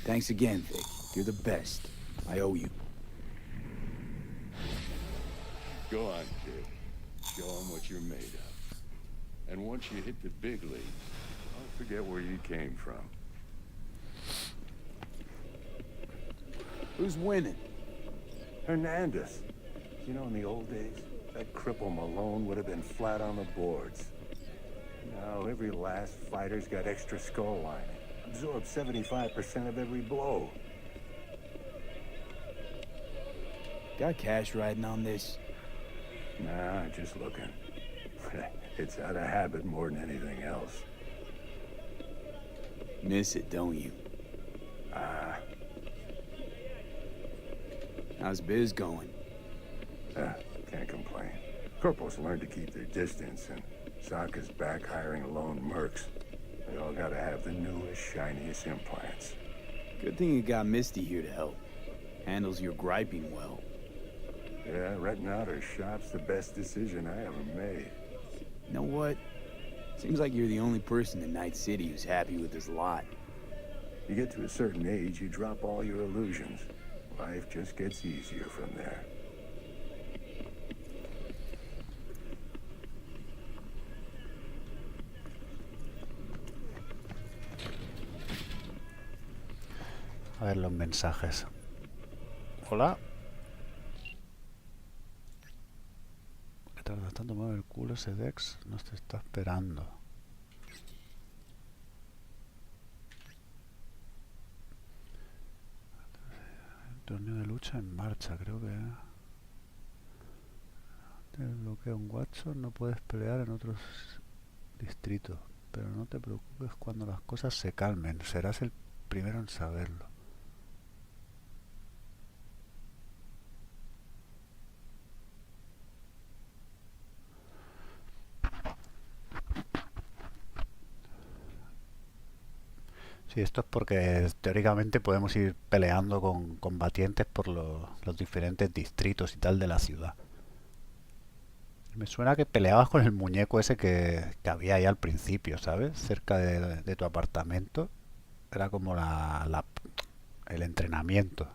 Thanks again, Vic. You're the best. I owe you. Go on, kid. Show them what you're made of. And once you hit the big leagues, don't forget where you came from. Who's winning? Hernandez. You know, in the old days, that cripple Malone would have been flat on the boards. Now, every last fighter's got extra skull lining. Absorbs 75% of every blow. Got cash riding on this? Nah, just looking. It's out of habit more than anything else. Miss it, don't you? How's biz going? Can't complain. Corporals learned to keep their distance, and Sokka's back hiring lone mercs. They all gotta have the newest, shiniest implants. Good thing you got Misty here to help. Handles your griping well. Yeah, renting out her shop's the best decision I ever made. You know what? Seems like you're the only person in Night City who's happy with this lot. You get to a certain age, you drop all your illusions. Life just gets easier from there. A ver los mensajes. Hola. ¿Qué tardas tanto en mover el culo ese Dex? No te está esperando. Torneo de lucha en marcha, creo que... Te bloquea un Watson, no puedes pelear en otros distritos. Pero no te preocupes cuando las cosas se calmen. Serás el primero en saberlo. Sí, esto es porque teóricamente podemos ir peleando con combatientes por los diferentes distritos y tal de la ciudad. Me suena que peleabas con el muñeco ese que había ahí al principio, ¿sabes? Cerca de tu apartamento. Era como el entrenamiento.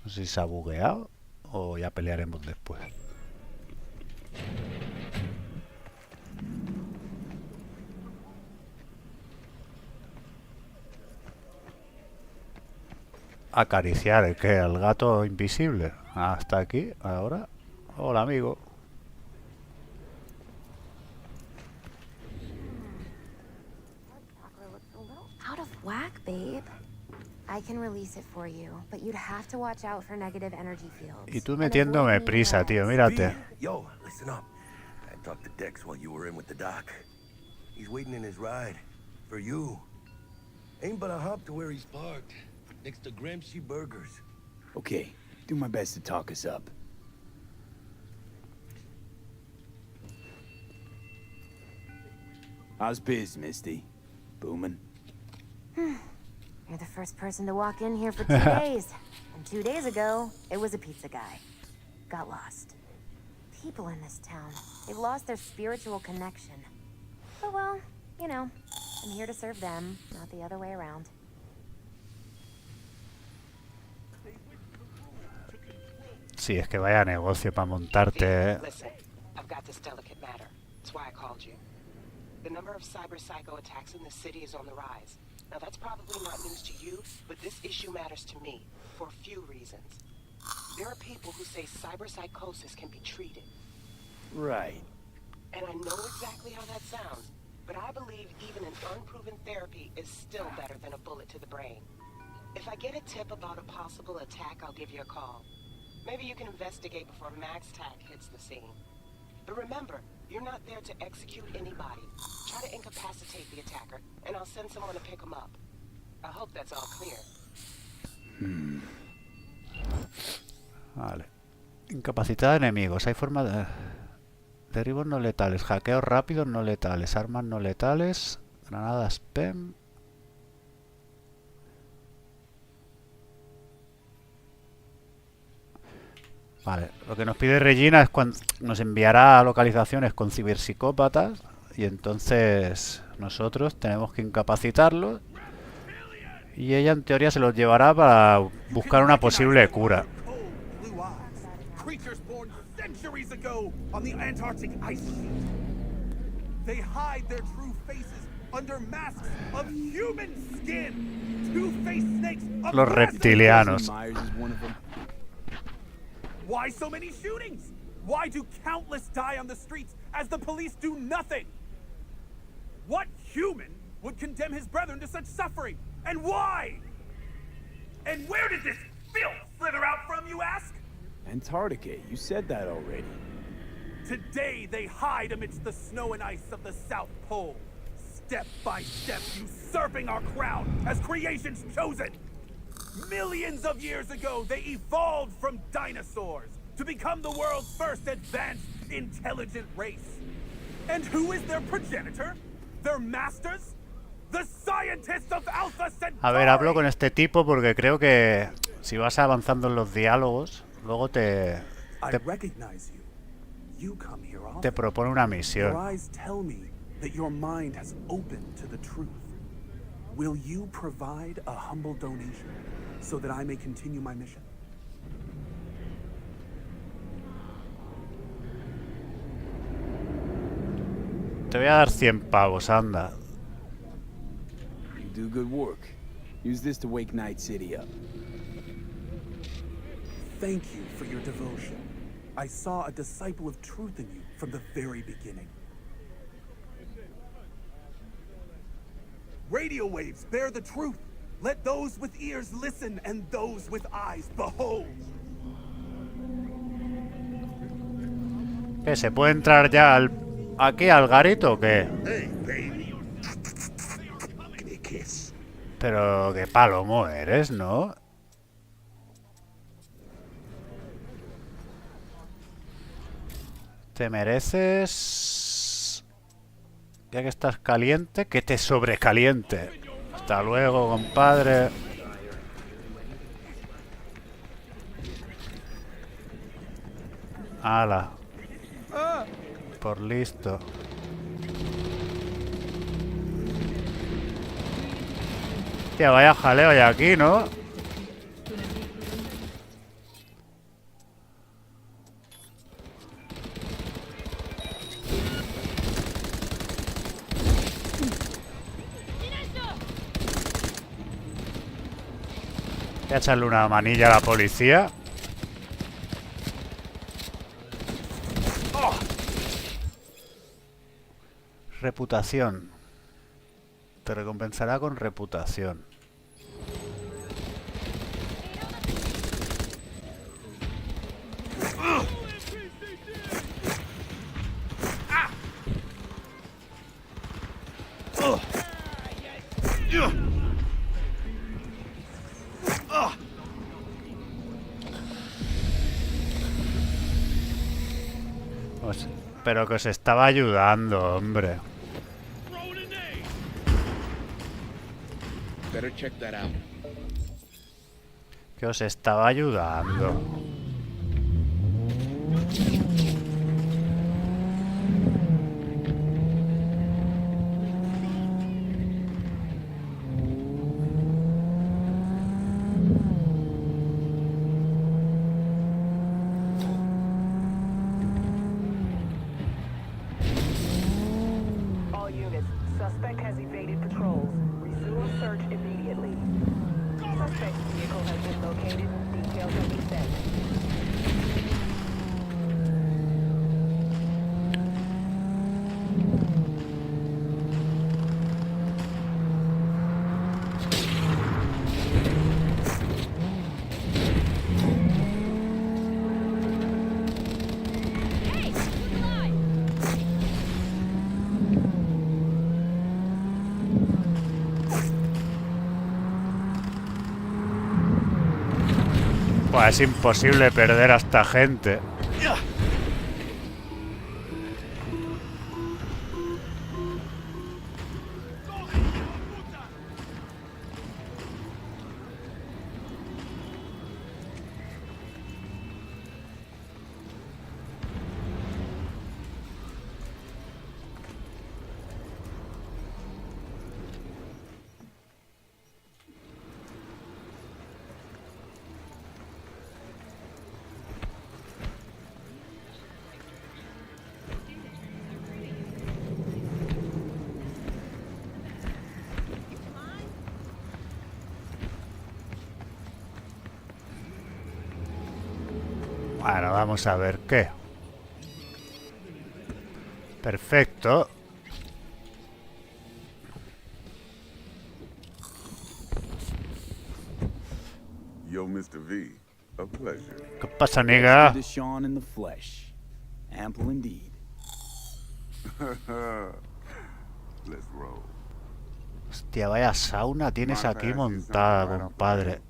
No sé si se ha bugueado o ya pelearemos después. Acariciar, ¿el qué? ¿El gato invisible? Hasta aquí, ahora. Hola, amigo. Out of whack, babe. I can release it for you, but you'd have to watch out for negative energy fields. Y tú metiéndome prisa, tío, mírate. Yo, listen up. talked to Dex while you were in with the doc. He's waiting in his ride. For you. Ain't but a hop to where he's parked. Next to Gramsci Burgers. Okay, do my best to talk us up. How's biz, Misty? Booming? You're the first person to walk in here for 2 days. And 2 days ago, it was a pizza guy. Got lost. People in this town, they've lost their spiritual connection. But well, you know, I'm here to serve them, not the other way around. Sí, es que vaya negocio para montarte. Listen, I've got this delicate matter. That's why I called you. The number of cyber psycho attacks in the city is on the rise. Now that's probably not news to you, but this issue matters to me for a few reasons. There are people who say cyber psychosis can be treated. Right. And I know exactly how that sounds, but I believe even an unproven therapy is still better than a bullet to the brain. If I get a tip about a possible attack, I'll give you a call. Maybe you can investigate before MaxTac hits the scene. But remember, you're not there to execute anybody. Try to incapacitate the attacker, and I'll send someone to pick him up. I hope that's all clear. Vale. Incapacitar enemigos. Hay forma de... Derribos no letales. Hackeos rápidos no letales. Armas no letales. Granadas PEM. Vale. Lo que nos pide Regina es cuando nos enviará localizaciones con ciberpsicópatas. Y entonces nosotros tenemos que incapacitarlos. Y ella en teoría se los llevará para buscar una posible cura. Creatures born centuries ago on the Antarctic ice sheet. They hide their true faces under masks of human skin. Two-faced snakes. Los reptilianos. Why so many shootings? Why do countless die on the streets as the police do nothing? What human would condemn his brethren to such suffering? And why? And where did this filth slither out from, you ask? Antarctica, you said that already. Today they hide amidst the snow and ice of the South Pole, step by step usurping our crown as creation's chosen. Millions of years ago, they evolved from dinosaurs to become the world's first advanced, intelligent race. And who is their progenitor? Their masters? The scientists of Alpha Centauri. A ver, hablo con este tipo porque creo que si vas avanzando en los diálogos, luego te propone una misión. Your eyes tell me that your mind has opened to the truth. Will you provide a humble donation so that I may continue my mission? Te voy a dar 100 pavos, anda. You do good work. Use this to wake Night City up. Thank you for your devotion. I saw a disciple of truth in you from the very beginning. Radio waves bear the truth. Let those with ears listen and those with eyes behold. ¿Qué, se puede entrar ya aquí al garito o qué? Pero qué palomo eres, ¿no? Te mereces... Ya que estás caliente, que te sobrecaliente. Hasta luego, compadre. Ala. Por listo. Hostia, vaya jaleo hay aquí, ¿no? Voy a echarle una manilla a la policía. Reputación. Te recompensará con reputación. Pero que os estaba ayudando, hombre. Better check that out. Que os estaba ayudando. All units, suspect has evaded patrols. Resume search immediately. Suspect's vehicle has been located. Details will be sent. Pues es imposible perder a esta gente. Bueno, vamos a ver qué. Perfecto. Yo, Mr. V, a pleasure. ¿Qué pasa, nigga? Dexter Deshawn in the flesh. Ample indeed. Let's roll. Hostia, vaya sauna tienes aquí montada, compadre.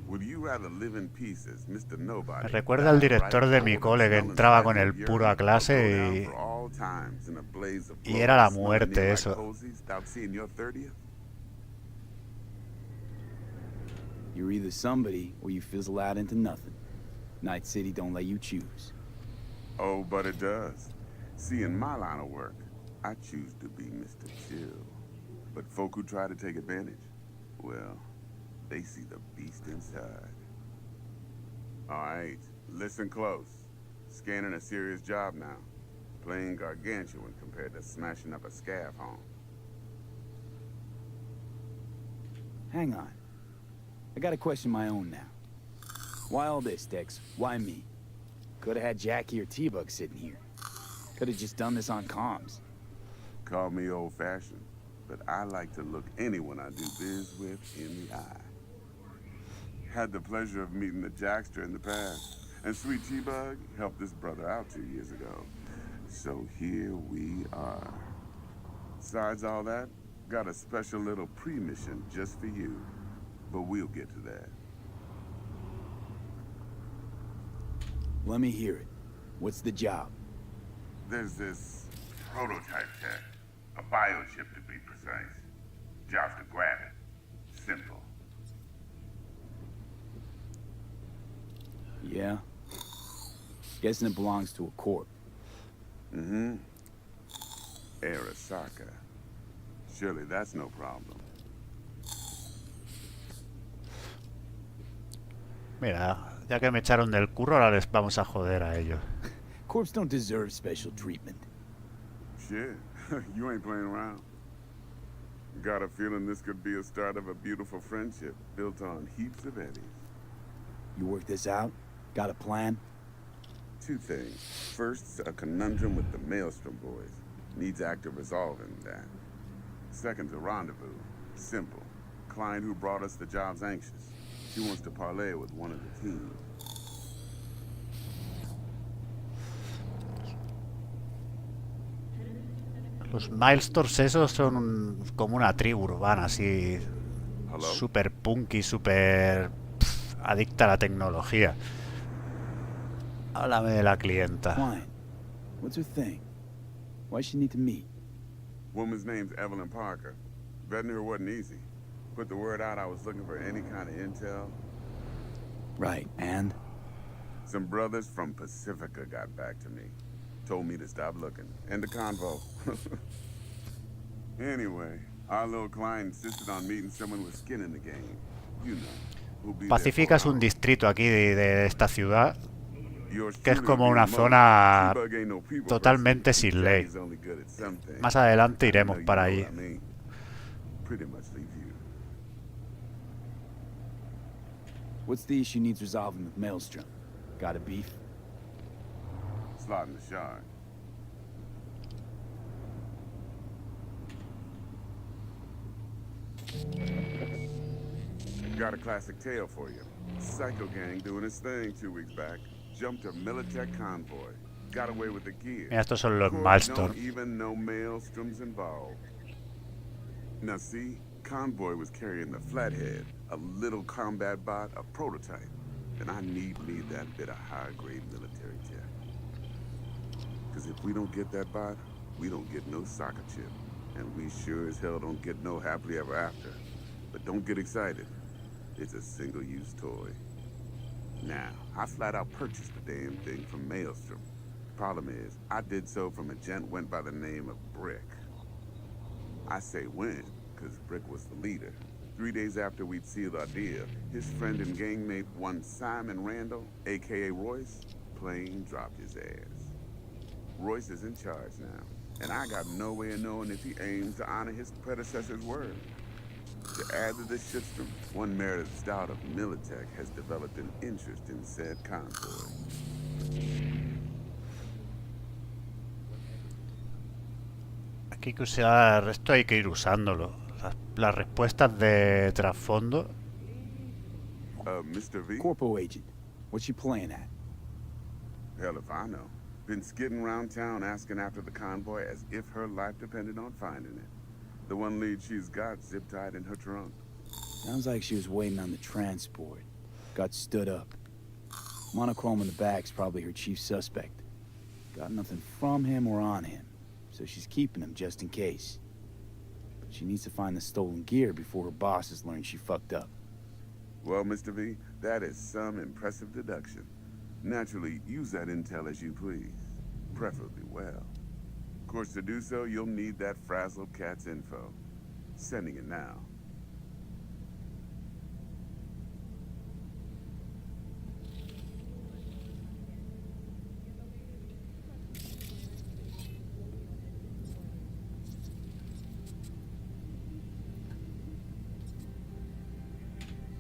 Would you rather live in peace as Mr. Nobody? Me recuerda al director de mi cole que entraba con el puro a clase y era la muerte eso. You're either somebody or you fizzle out into nothing. Night City don't let you choose. Oh, but it does. See, in my line of work, I choose to be Mr. Chill. But folk who try to take advantage, well, they see the beast inside. All right, listen close. Scanning a serious job now. Playing gargantuan compared to smashing up a scav home. Hang on. I got a question my own now. Why all this, Dex? Why me? Could have had Jackie or T-Bug sitting here. Could have just done this on comms. Call me old-fashioned, but I like to look anyone I do biz with in the eye. Had the pleasure of meeting the Jackster in the past, and Sweet T-Bug helped this brother out 2 years ago. So here we are. Besides all that, got a special little pre-mission just for you. But we'll get to that. Let me hear it. What's the job? There's this prototype tech. A biochip to be precise. Job's to grab it. Simple. Yeah? Guessing it belongs to a corp. Mm-hmm. Arasaka. Surely that's no problem. Mira, ya que me echaron del curro, ahora les vamos a joder a ellos. Corps don't deserve special treatment. Shit, you ain't playing around. Got a feeling this could be a start of a beautiful friendship built on heaps of eddies. You work this out? Got a plan? Two things. First, a conundrum with the Maelstrom boys. Needs active resolving that. Second's a rendezvous. Simple. Client who brought us the job's anxious. She wants to parlay with one of the team. Los Milestores esos son como una tribu urbana, así. Super punky, super adicta a la tecnología. Háblame de la clienta. Client. What's her thing? Why she need to meet? Woman's name's Evelyn Parker. Vetting her wasn't easy. Put the word out I was looking for any kind of intel. Right, and? Some brothers from Pacifica got back to me. Told me to stop looking. End the convo. Anyway, our little client insisted on meeting someone with skin in the game. You know, who'll be there Pacifica es for un hours. distrito aquí de esta ciudad que es como una zona totalmente sin ley. Más adelante iremos para allí. What's the issue needs resolving with Maelstrom? Got a beef? Slot in the shard. Got a classic tale for you. Psycho gang doing his thing 2 weeks back. Jumped a Militech convoy. Got away with the gear. Mira, estos son los Court Milestone. don't even know Maelstrom's involved. Now see, convoy was carrying the Flathead, a little combat bot, a prototype. And I need me that bit of high-grade military tech. Because if we don't get that bot, we don't get no soccer chip. And we sure as hell don't get no happily ever after. But don't get excited. It's a single-use toy. Now, I flat out purchased the damn thing from Maelstrom. Problem is, I did so from a gent went by the name of Brick. I say when, because Brick was the leader. 3 days after we'd sealed our deal, his friend and gangmate, one Simon Randall, a.k.a. Royce, plain dropped his ass. Royce is in charge now, and I got no way of knowing if he aims to honor his predecessor's word. To add to this shitstorm, one Meredith Stout of Militech has developed an interest in said convoy. Aquí hay que usar esto, hay que ir usándolo. Las respuestas de trasfondo. Mr. V? Corpo agent. What's she playing at? Hell if I know. Been skidding around town asking after the convoy as if her life depended on finding it. The one lead she's got zip-tied in her trunk. Sounds like she was waiting on the transport. Got stood up. Monochrome in the back's probably her chief suspect. Got nothing from him or on him, so she's keeping him just in case. But she needs to find the stolen gear before her bosses learn she fucked up. Well, Mr. V, that is some impressive deduction. Naturally, use that intel as you please. Preferably well. Of course, to do so, you'll need that frazzled cat's info. Sending it now.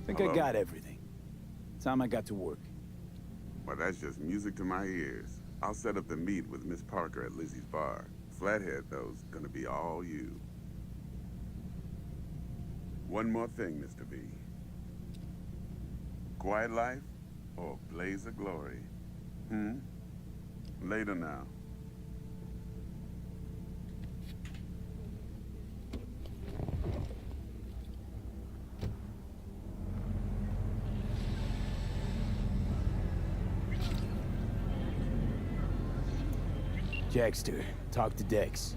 Think Hello? I got everything. Time I got to work. Well, that's just music to my ears. I'll set up the meet with Miss Parker at Lizzie's bar. Flathead, though's gonna be all you. One more thing, Mr. V. Quiet life or blaze of glory? Later now. Jackster, talk to Dex.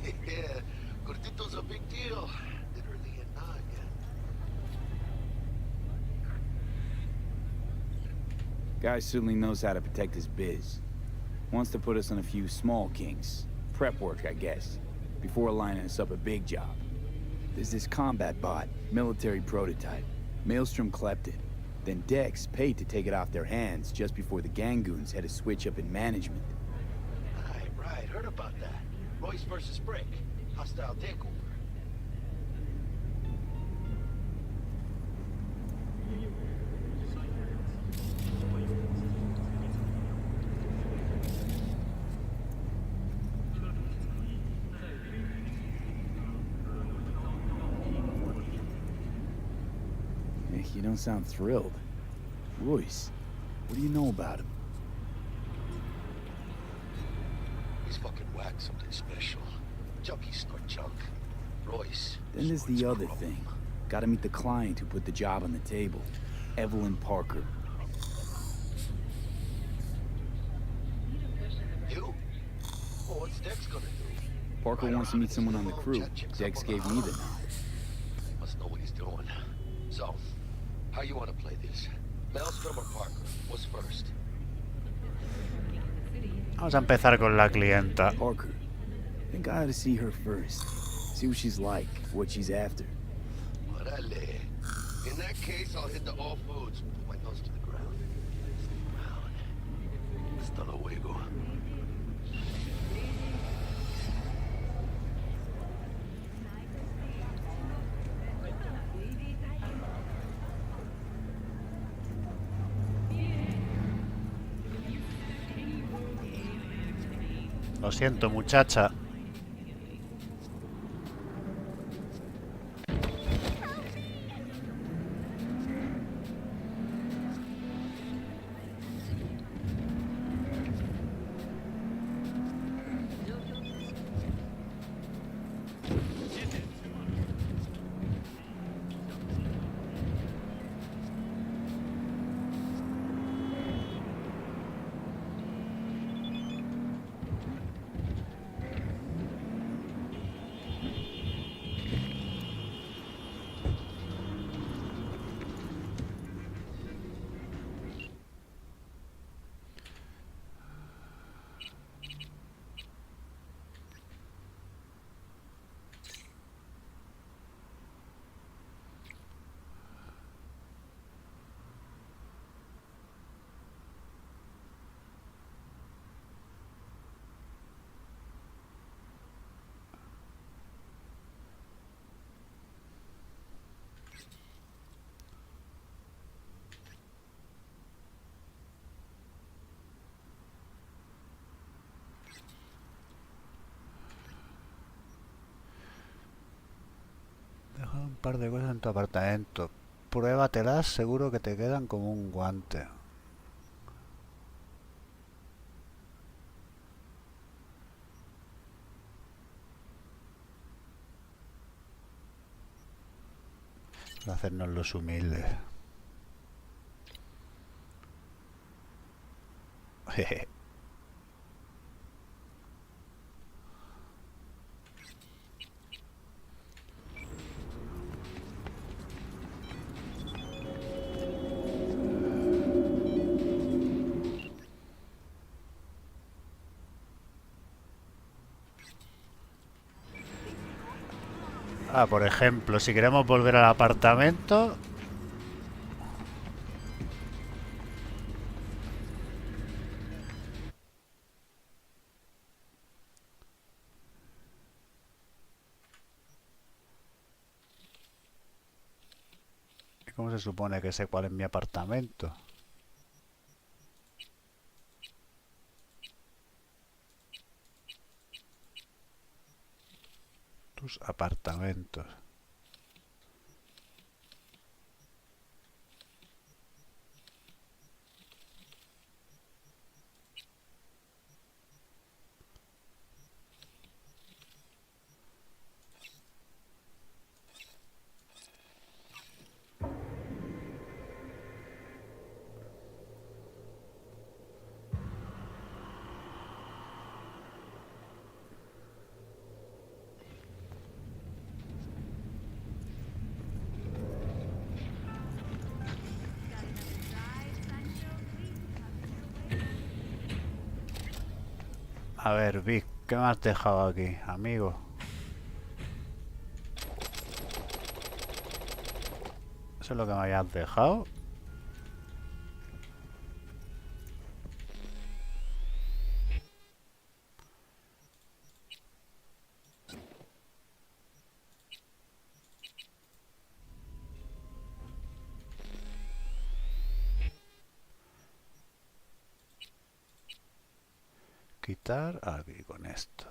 Yeah, Gordito's a big deal. Literally a noggin. Guy certainly knows how to protect his biz. Wants to put us on a few small kings. Prep work, I guess. Before lining us up a big job. There's this combat bot, military prototype. Maelstrom clept it. Then Dex paid to take it off their hands just before the Gangoons had a switch up in management. Right, heard about that. Royce versus Brick. Hostile takeover. You don't sound thrilled. Royce, what do you know about him? He's fucking whack, something special. Junkies snort junk. Royce. Then there's the other thing. Gotta meet the client who put the job on the table. Evelyn Parker. You? Well, what's Dex gonna do? Parker wants to meet someone on the crew. Dex gave me the nod. Must know what he's doing. So, how you want to play this? Maelstrom or Parker? What's first? Vamos a empezar con la clienta. Parker. Think I ought to see her first. See what she's like, what she's after. Órale. In that case, I'll hit the all foods. Put my nose to the ground. Hasta luego. Lo siento, muchacha. Deja un par de cosas en tu apartamento. Pruébatelas, seguro que te quedan como un guante. Hacernos los humildes. Jeje. Ah, por ejemplo, si queremos volver al apartamento. ¿Cómo se supone que sé cuál es mi apartamento? Tus apartamentos. A ver, Vic, ¿qué me has dejado aquí, amigo? ¿Eso es lo que me habías dejado? Quitar aquí con esto.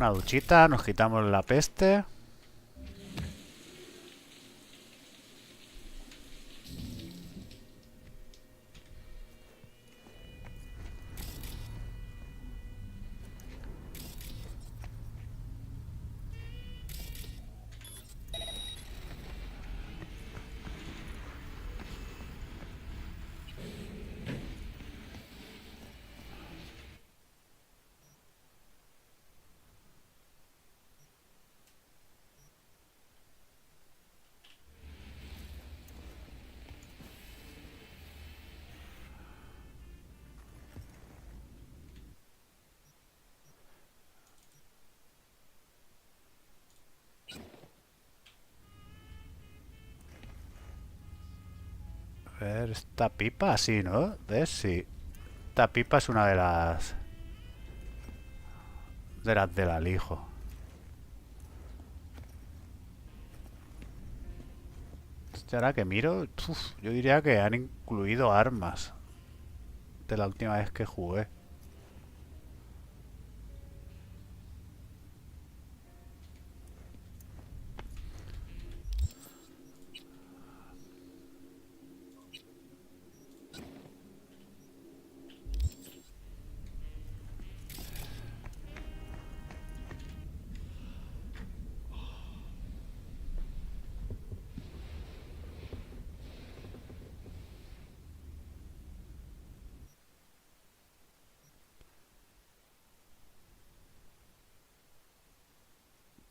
Una duchita, nos quitamos la peste. A ver, esta pipa, sí, ¿no? ¿Ves? Sí. Esta pipa es una de las... del alijo. Ahora que miro, yo diría que han incluido armas de la última vez que jugué.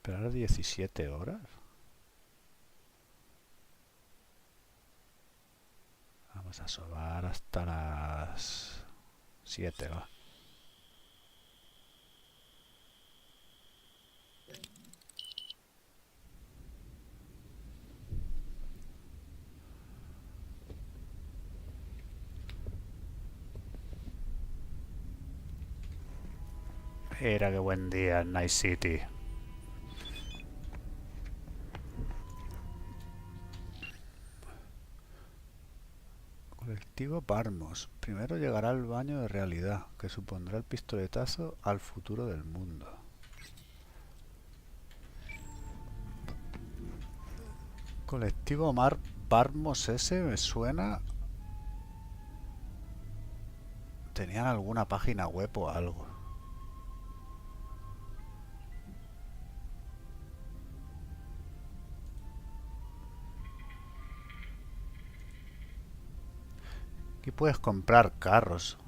Esperar 17 horas. Vamos a sobar hasta las 7, va. Mira qué buen día en Night City. Colectivo Parmos. Primero llegará al baño de realidad, que supondrá el pistoletazo al futuro del mundo. Colectivo Parmos ese me suena... Tenían alguna página web o algo. Aquí puedes comprar carros.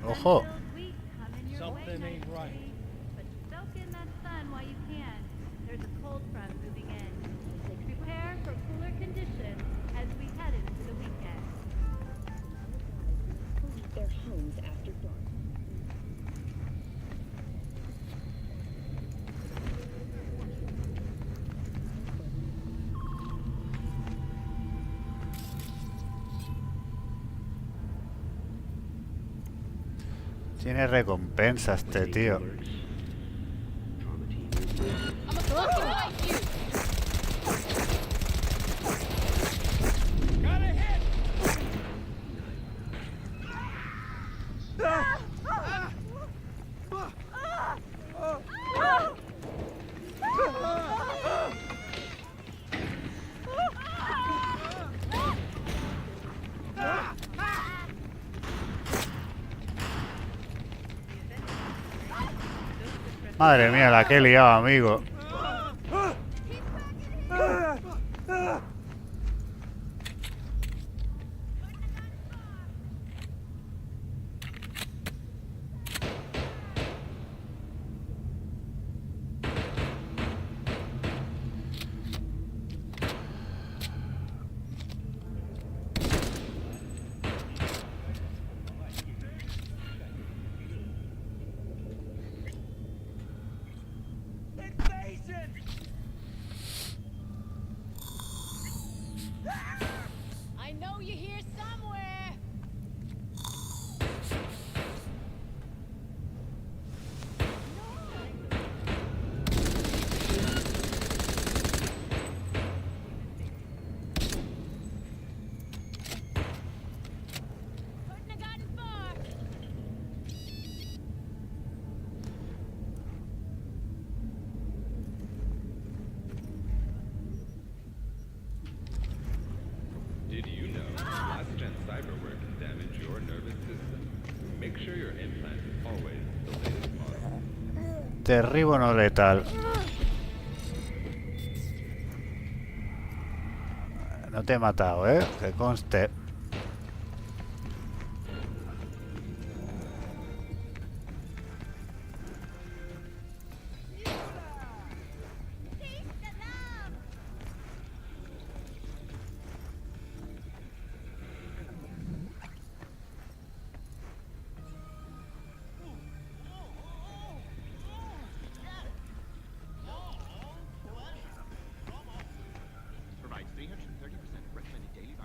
Ojo. Something ain't right. But soak in that sun while you can. There's a cold front moving in. Prepare for cooler conditions as we head into the weekend. Leave their homes after dark. Tiene recompensa este tío. Madre mía, la que he liado, amigo. I know you're here somewhere. Couldn't have gotten far. Did you know last-gen cyberware can damage your nervous system? Make sure your implant is always the latest model. Derribo no letal. No te he matado, ¿eh? Que conste. Provides 330% recommended daily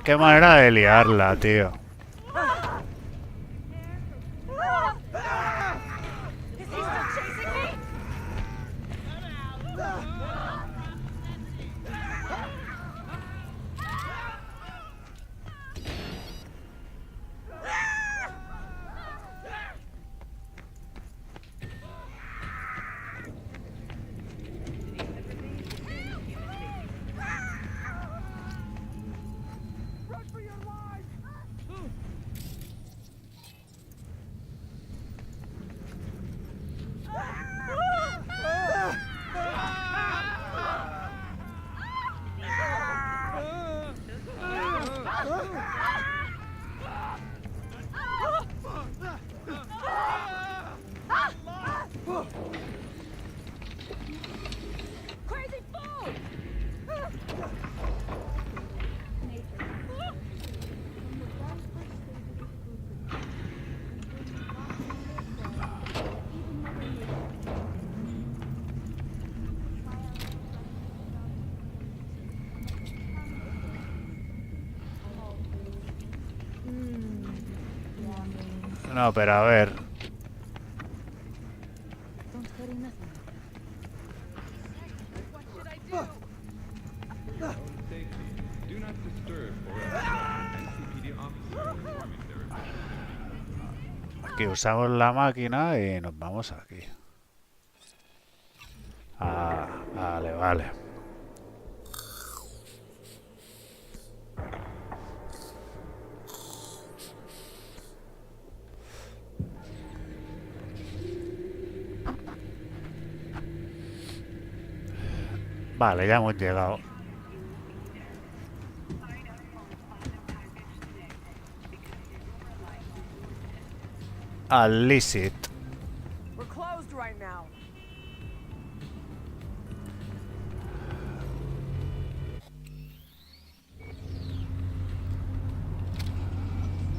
Qué manera de liarla, tío. Is he still chasing me? Crazy fool! No, pero a ver. Don't study nothing. What should I do? Your own safety. Do not disturb or obstruct NCPD officer performing their official. Aquí usamos la máquina y nos vamos aquí. Ah, vale, vale. Vale, ya hemos llegado. Al Licit. We're closed right now.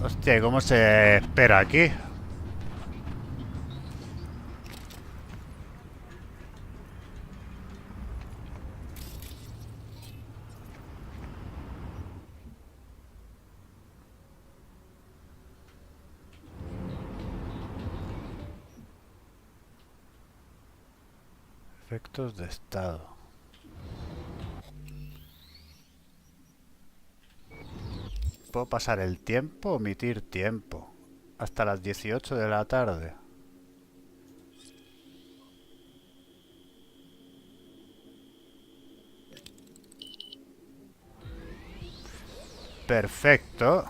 Hostia, ¿cómo se espera aquí? Efectos de estado. ¿Puedo pasar el tiempo? Omitir tiempo. Hasta las 18 de la tarde. Perfecto.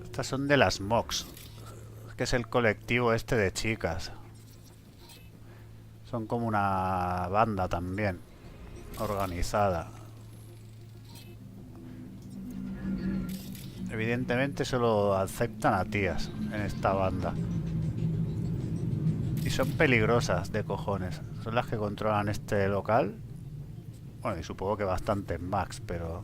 Estas son de las MOX, que es el colectivo este de chicas. Son como una banda también, organizada. Evidentemente solo aceptan a tías en esta banda. Y son peligrosas de cojones. Son las que controlan este local. Bueno, y supongo que bastantes Max, pero...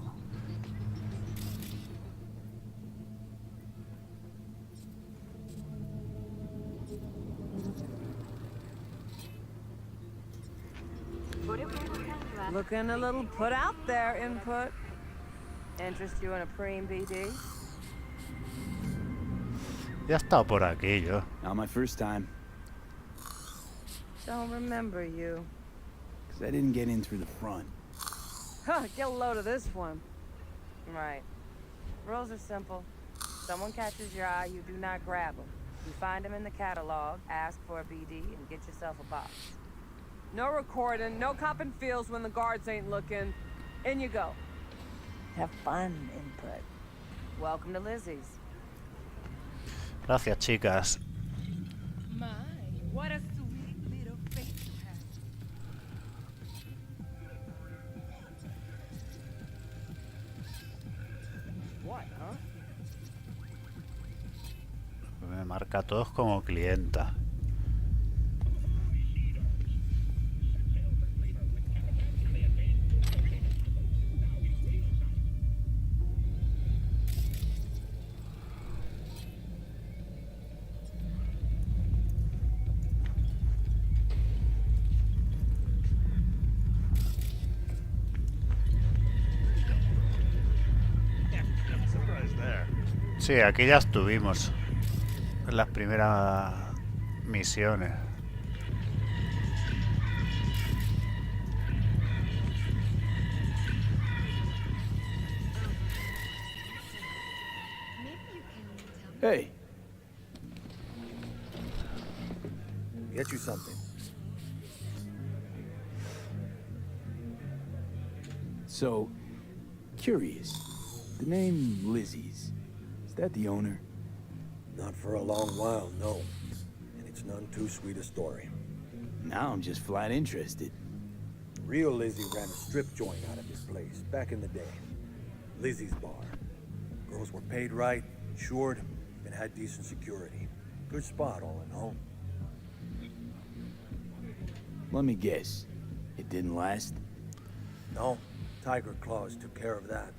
Looking a little put out there, Input. Interest you in a preem, BD? Ya he estado por aquí yo. Not my first time. Don't remember you. Because I didn't get in through the front. Huh, get a load of this one. Right. Rules are simple. Someone catches your eye, you do not grab them. You find them in the catalog, ask for a BD, and get yourself a box. No recording, no copping feels when the guards ain't looking. In you go. Have fun, Input. Welcome to Lizzie's. Gracias, chicas. My, what a sweet little face you have. What, huh? Me marca a todos como clienta. Sí, aquí ya estuvimos en las primeras misiones. Hey. Get you something. So, curious. The name Lizzie's. Is that the owner? Not for a long while, no. And it's none too sweet a story. Now I'm just flat interested. Real Lizzie ran a strip joint out of this place back in the day. Lizzie's Bar. Girls were paid right, insured, and had decent security. Good spot, all in all. Let me guess. It didn't last? No. Tiger Claws took care of that.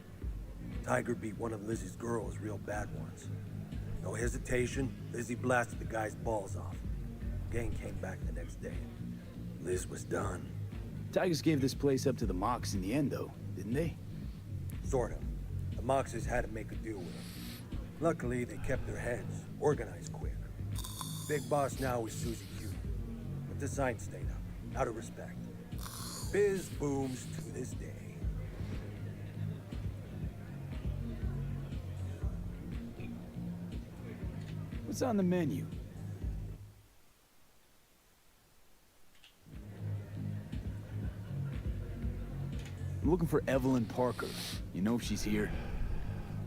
Tiger beat one of Lizzie's girls real bad once. No hesitation, Lizzie blasted the guy's balls off. Gang came back the next day. Liz was done. Tigers gave this place up to the Mox in the end, though, didn't they? Sort of. The Moxes had to make a deal with them. Luckily, they kept their heads, organized quick. Big boss now is Susie Q. But the sign stayed up, out of respect. Biz booms to this day. What's on the menu? I'm looking for Evelyn Parker. You know if she's here?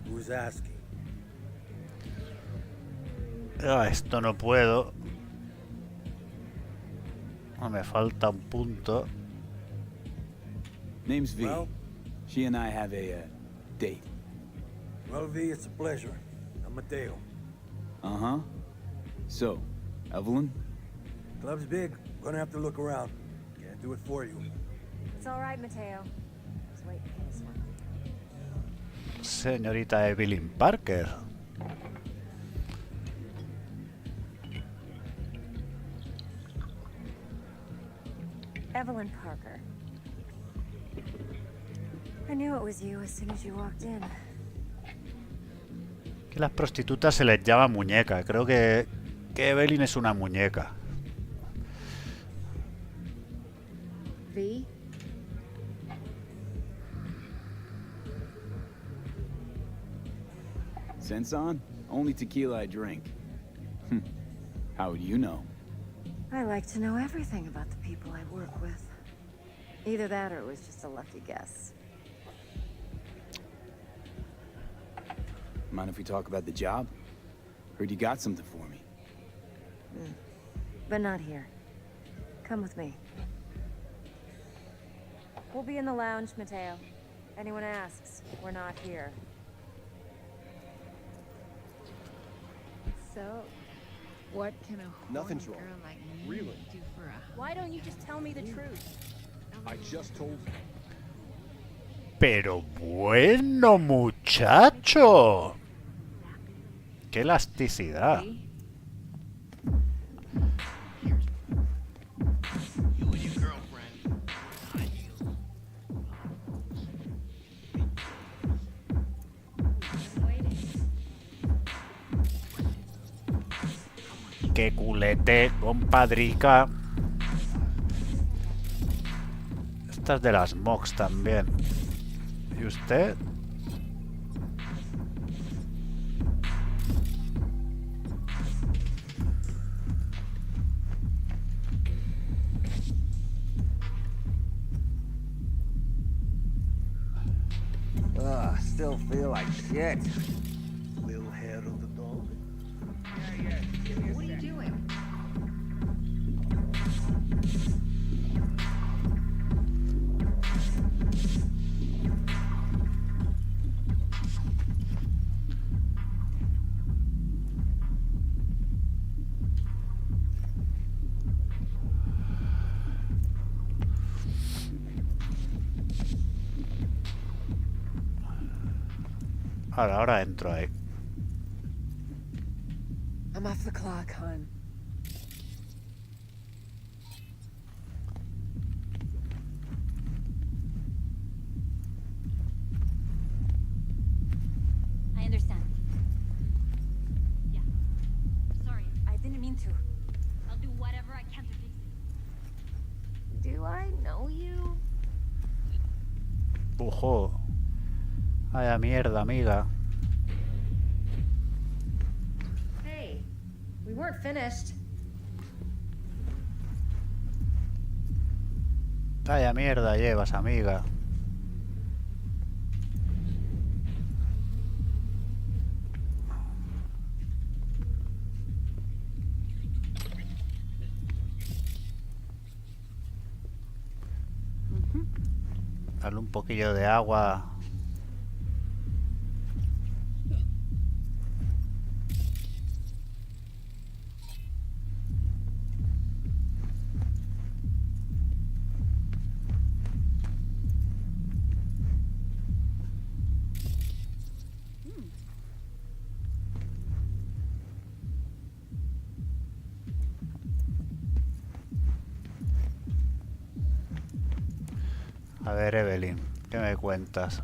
Who's asking? Ah, esto no puedo. No, me falta un punto. Name's V. Well? She and I have a date. Well, V, it's a pleasure. I'm Mateo. Uh-huh. So, Evelyn? Club's big. Gonna have to look around. Can't do it for you. It's all right, Mateo. Just wait for this one. Señorita Evelyn Parker. Evelyn Parker. I knew it was you as soon as you walked in. Que las prostitutas se les llama muñeca. Creo que Evelyn es una muñeca. V? Sense on? Only tequila I drink. How would you know? I like to know everything about the people I work with. Either that or it was just a lucky guess. Mind if we talk about the job? Heard you got something for me. But not here. Come with me. We'll be in the lounge, Mateo. Anyone asks, we're not here. So, what can a Nothing's horny wrong. girl like me Really? do for a... Why don't you just tell me the truth? I just told you. Pero bueno, muchacho. Qué elasticidad. Qué culete, compadrica. Esta es de las Mox también. ¿Y usted? Still feel like shit. Little hair of the dog. What are you doing? Ahora entro ahí. I'm off the clock, hon. I understand. Yeah. Sorry, I didn't mean to. I'll do whatever I can to fix it. Do I know you? Ojo. Vaya mierda, amiga. Hey, we weren't finished. Vaya mierda llevas, amiga. Dale un poquillo de agua. A ver, Evelyn, ¿qué me cuentas?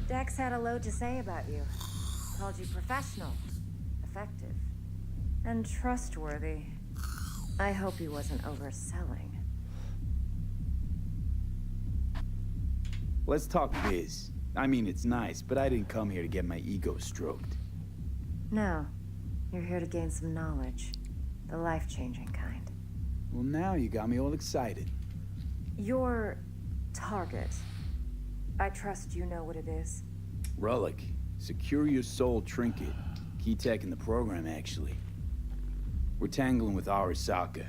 Dex had a load to say about you. Called you professional, effective, and trustworthy. I hope he wasn't overselling. Let's talk biz. I mean, it's nice, but I didn't come here to get my ego stroked. No, you're here to gain some knowledge. The life-changing kind. Well, now you got me all excited. Your target. I trust you know what it is. Relic. Secure your soul trinket. Key tech in the program, actually. We're tangling with Arasaka,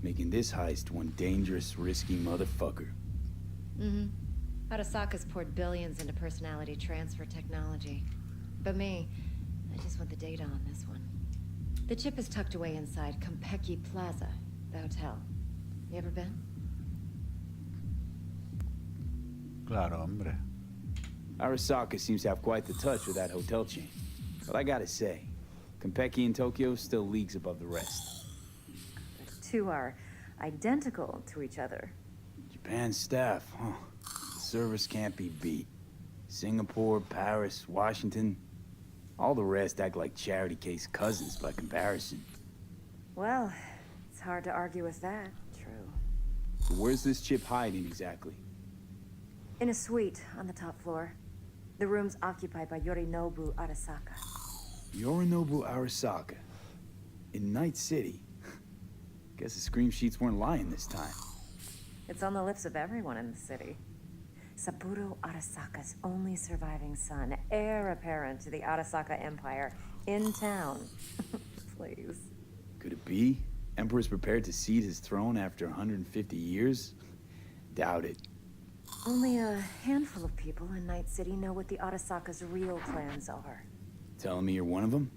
making this heist one dangerous, risky motherfucker. Mm-hmm. Arasaka's poured billions into personality transfer technology. But me, I just want the data on this one. The chip is tucked away inside Compeki Plaza, the hotel. You ever been? Claro, hombre. Arasaka seems to have quite the touch with that hotel chain. But I gotta say, Compeki in Tokyo still leagues above the rest. The two are identical to each other. Japan staff, huh? The service can't be beat. Singapore, Paris, Washington, All the rest act like charity case cousins by comparison. Well, it's hard to argue with that. True. So where's this chip hiding exactly? In a suite on the top floor. The room's occupied by Yorinobu Arasaka. Yorinobu Arasaka. In Night City. Guess the scream sheets weren't lying this time. It's on the lips of everyone in the city. Saburo Arasaka's only surviving son, heir apparent to the Arasaka Empire, in town. Please. Could it be? Emperor's prepared to cede his throne after 150 years? Doubt it. Only a handful of people in Night City know what the Arasaka's real plans are. Telling me you're one of them?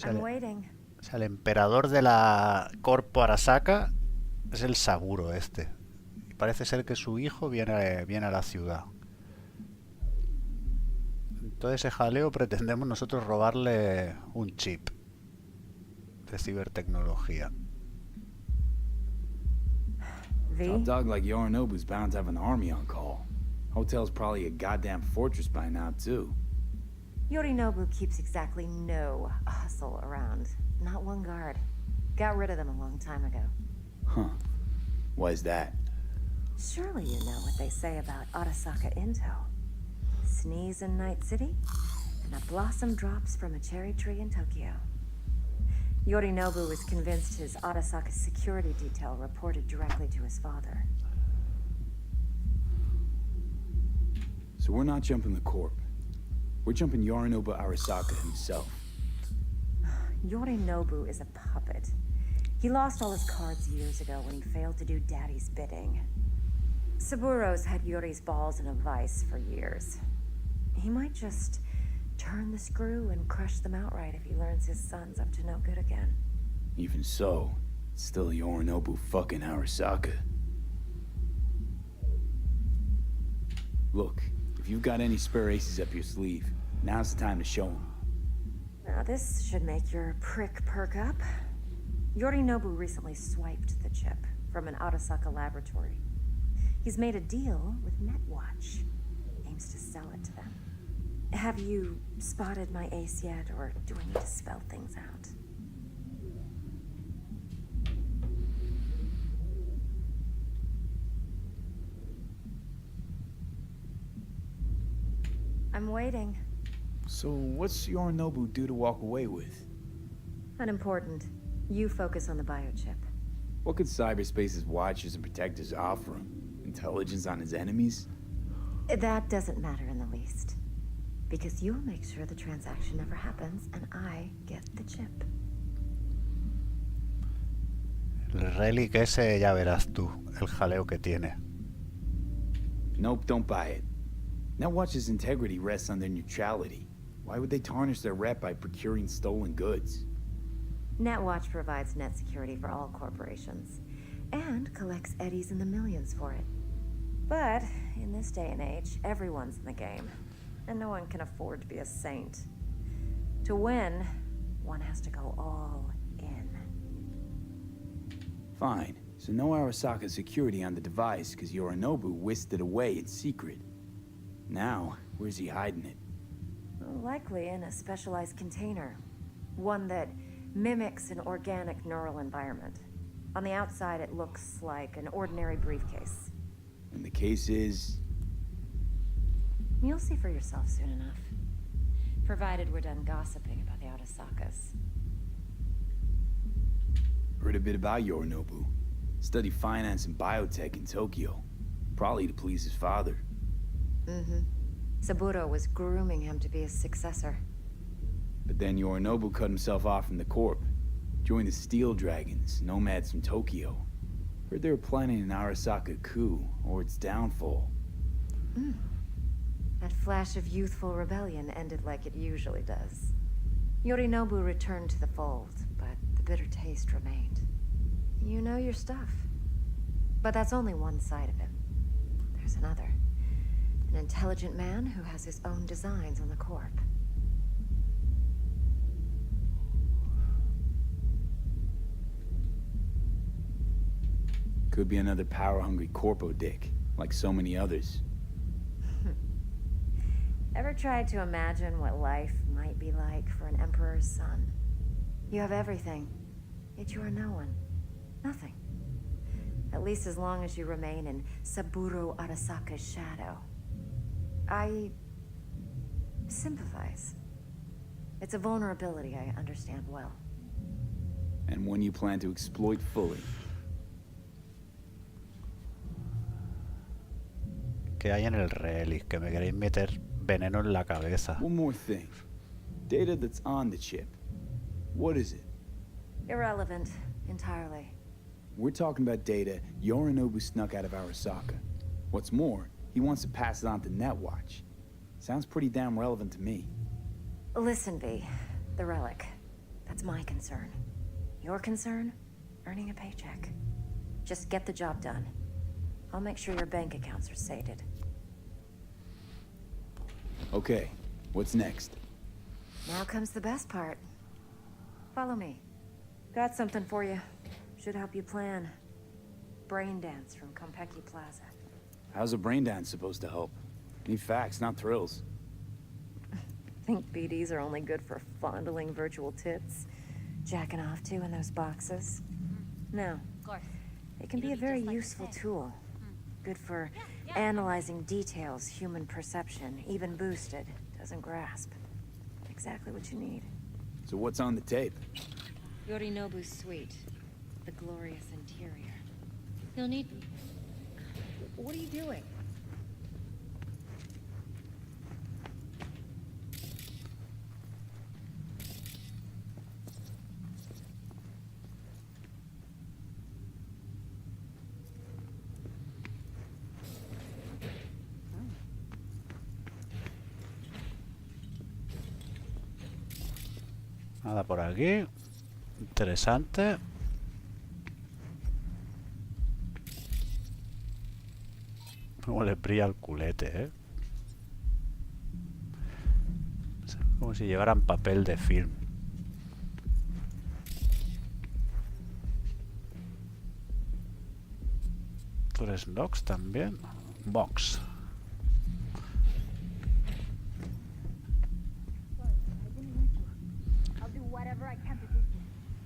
I'm waiting. O sea, el emperador de la Corpo Arasaka es el Saburo este. Y parece ser que su hijo viene a la ciudad. Entonces ese jaleo pretendemos nosotros robarle un chip de cibertecnología. Top dog like Yorinobu's bound to have an army on call. Hotel's probably a goddamn fortress by now, too. Yorinobu keeps exactly no hustle around. Not one guard. Got rid of them a long time ago. Huh. Why is that? Surely you know what they say about Arasaka intel. Sneeze in Night City, and a blossom drops from a cherry tree in Tokyo. Yorinobu was convinced his Arasaka security detail reported directly to his father. So we're not jumping the Corp. We're jumping Yorinobu Arasaka himself. Yorinobu is a puppet. He lost all his cards years ago when he failed to do Daddy's bidding. Saburo's had Yuri's balls in a vice for years. He might just turn the screw and crush them outright if he learns his son's up to no good again. Even so, it's still Yorinobu fucking Arasaka. Look, if you've got any spare aces up your sleeve, now's the time to show them. Now this should make your prick perk up. Yorinobu recently swiped the chip from an Arasaka laboratory. He's made a deal with Netwatch. Aims to sell it to them. Have you spotted my ace yet, or do I need to spell things out? I'm waiting. So what's Yorinobu due to walk away with? Unimportant. You focus on the biochip. What could cyberspace's watchers and protectors offer him? Intelligence on his enemies? That doesn't matter in the least. Because you'll make sure the transaction never happens, and I get the chip. El relic ese ya verás tú, el jaleo que tiene. Nope, don't buy it. Netwatch's integrity rests on their neutrality. Why would they tarnish their rep by procuring stolen goods? Netwatch provides net security for all corporations, and collects eddies in the millions for it. But, in this day and age, everyone's in the game, and no one can afford to be a saint. To win, one has to go all in. Fine, so no Arasaka security on the device because Yorinobu whisked it away in secret. Now, where's he hiding it? Likely in a specialized container. One that mimics an organic neural environment. On the outside, it looks like an ordinary briefcase. And the case is... You'll see for yourself soon enough. Provided we're done gossiping about the Arasakas. Heard a bit about Yorinobu. Studied finance and biotech in Tokyo. Probably to please his father. Mm-hmm. Saburo was grooming him to be his successor. But then Yorinobu cut himself off from the Corp. Joined the Steel Dragons, nomads from Tokyo. Heard they were planning an Arasaka coup, or its downfall. That flash of youthful rebellion ended like it usually does. Yorinobu returned to the fold, but the bitter taste remained. You know your stuff. But that's only one side of him. There's another. An intelligent man who has his own designs on the Corp. Could be another power-hungry corpo dick, like so many others. Ever tried to imagine what life might be like for an emperor's son? You have everything, yet you are no one. Nothing. At least as long as you remain in Saburo Arasaka's shadow. I sympathize. It's a vulnerability I understand well. And one you plan to exploit fully. ¿Qué hay en el relic? Que me queréis meter veneno en la cabeza. One more thing. Data that's on the chip. What is it? Irrelevant, entirely. We're talking about data Yorinobu snuck out of Arasaka. What's more, he wants to pass it on to Netwatch. Sounds pretty damn relevant to me. Listen, V. The relic. That's my concern. Your concern? Earning a paycheck. Just get the job done. I'll make sure your bank accounts are sated. Okay, what's next? Now comes the best part. Follow me. Got something for you. Should help you plan. Brain dance from Konpeki Plaza. How's a brain dance supposed to help? Need facts, not thrills. Think BDs are only good for fondling virtual tits? Jacking off to in those boxes? No. Of course. It can be a very useful tool. Good for analyzing details human perception, even boosted, doesn't grasp. Exactly what you need. So what's on the tape? Yorinobu's suite. The glorious interior. You'll need... What are you doing? Nada por aquí. Interesante. Como le brilla el culete, Como si llevaran papel de film. ¿Tú eres Nox también? Box.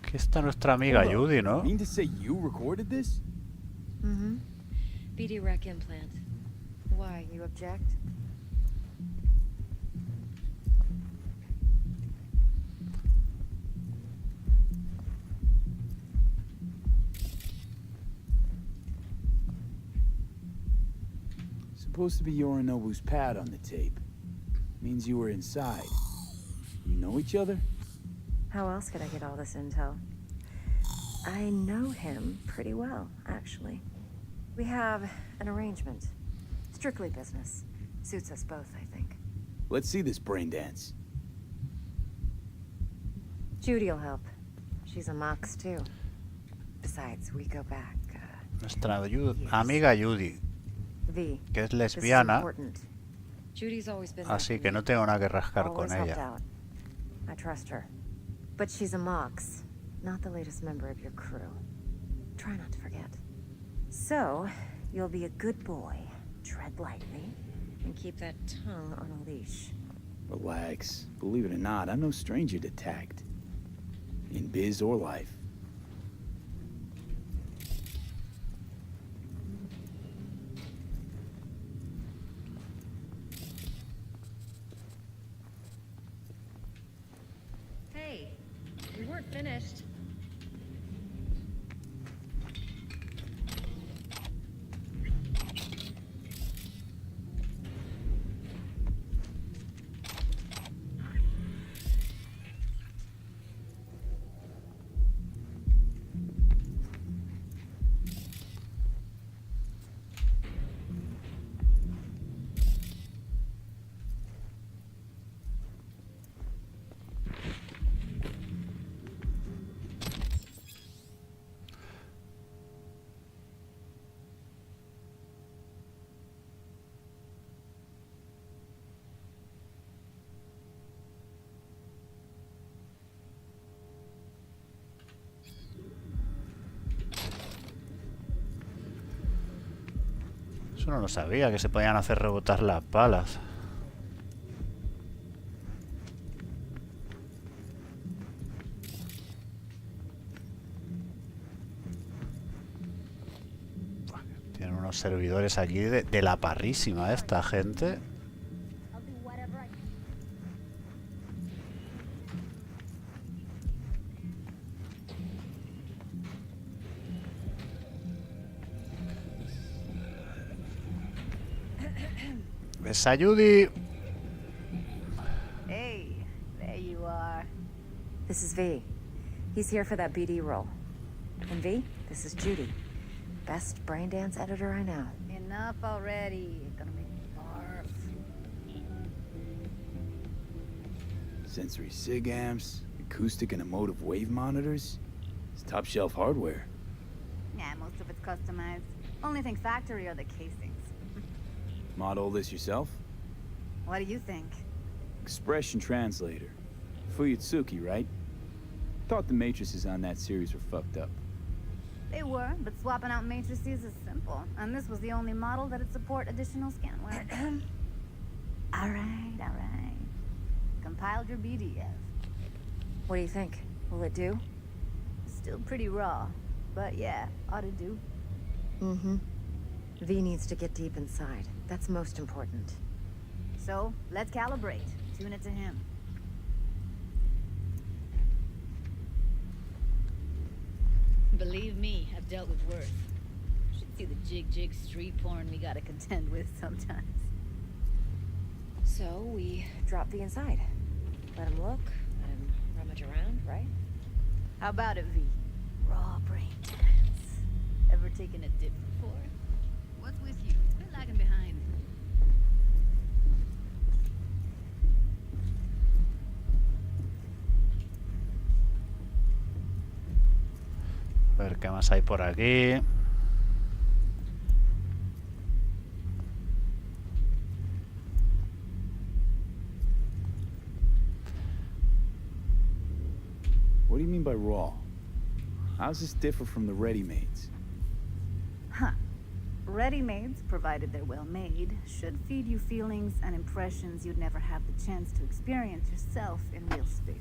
Aquí está nuestra amiga Judy, ¿no? Mean to say you recorded this? Mm-hmm. BD rec implant. Why, you object? Supposed to be Yorinobu's pad on the tape. Means you were inside. You know each other? How else could I get all this intel? I know him pretty well, actually. We have an arrangement. Strictly business. Suits us both, I think. Let's see this brain dance. Judy'll help. She's a Mox, too. Besides, we go back, Nuestra amiga Judy, V. que es This is lesbiana, important. Judy's always been así que no tengo nada que rascar always con helped ella. out. I trust her. But she's a Mox, not the latest member of your crew. Try not to forget. So, you'll be a good boy, tread lightly, and keep that tongue on a leash. Relax. Believe it or not, I'm no stranger to tact. In biz or life. Hey, we weren't finished. Eso no lo sabía, que se podían hacer rebotar las balas. Tienen unos servidores allí de la parrísima esta gente. ¿Ves a Judy? Hey, there you are. This is V. He's here for that BD role. And V, this is Judy. Best brain dance editor I know. Enough already. You're gonna make me barf. Sensory SIG amps, acoustic and emotive wave monitors. It's top shelf hardware. Yeah, most of it's customized. Only thing factory are the casings. Model this yourself? What do you think? Expression translator. Fuyutsuki, right? Thought the matrices on that series were fucked up. They were, but swapping out matrices is simple. And this was the only model that'd support additional scanware. Alright. Compiled your BDF. What do you think? Will it do? Still pretty raw. But yeah, ought to do. Mm-hmm. V needs to get deep inside. That's most important. So, let's calibrate. Tune it to him. Believe me, I've dealt with worse. You should see the jig street porn we gotta contend with sometimes. So, we drop V inside. Let him look, let him rummage around, right? How about it, V? Raw brain dance. Ever taken a dip before? What's with you? Quit lagging behind. A ver qué más hay por aquí. What do you mean by raw? How's this differ from the ready-mades? Huh. Ready-mades, provided they're well made, should feed you feelings and impressions you'd never have the chance to experience yourself in real space.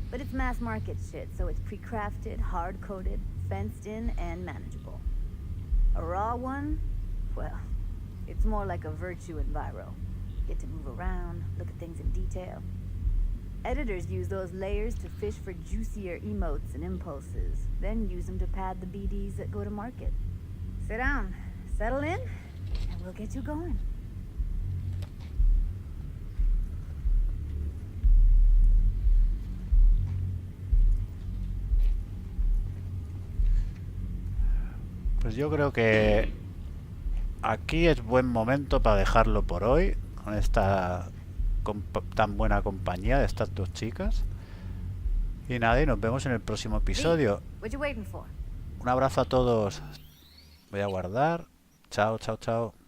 But it's mass market shit, so it's pre-crafted, hard-coded, fenced in, and manageable. A raw one? Well, it's more like a virtue enviro. Get to move around, look at things in detail. Editors use those layers to fish for juicier emotes and impulses, then use them to pad the BDs that go to market. Sit down, settle in, and we'll get you going. Pues yo creo que aquí es buen momento para dejarlo por hoy, con esta tan buena compañía de estas dos chicas. Y nada, y nos vemos en el próximo episodio. What you waiting for? Un abrazo a todos. Voy a guardar. Chao, chao, chao.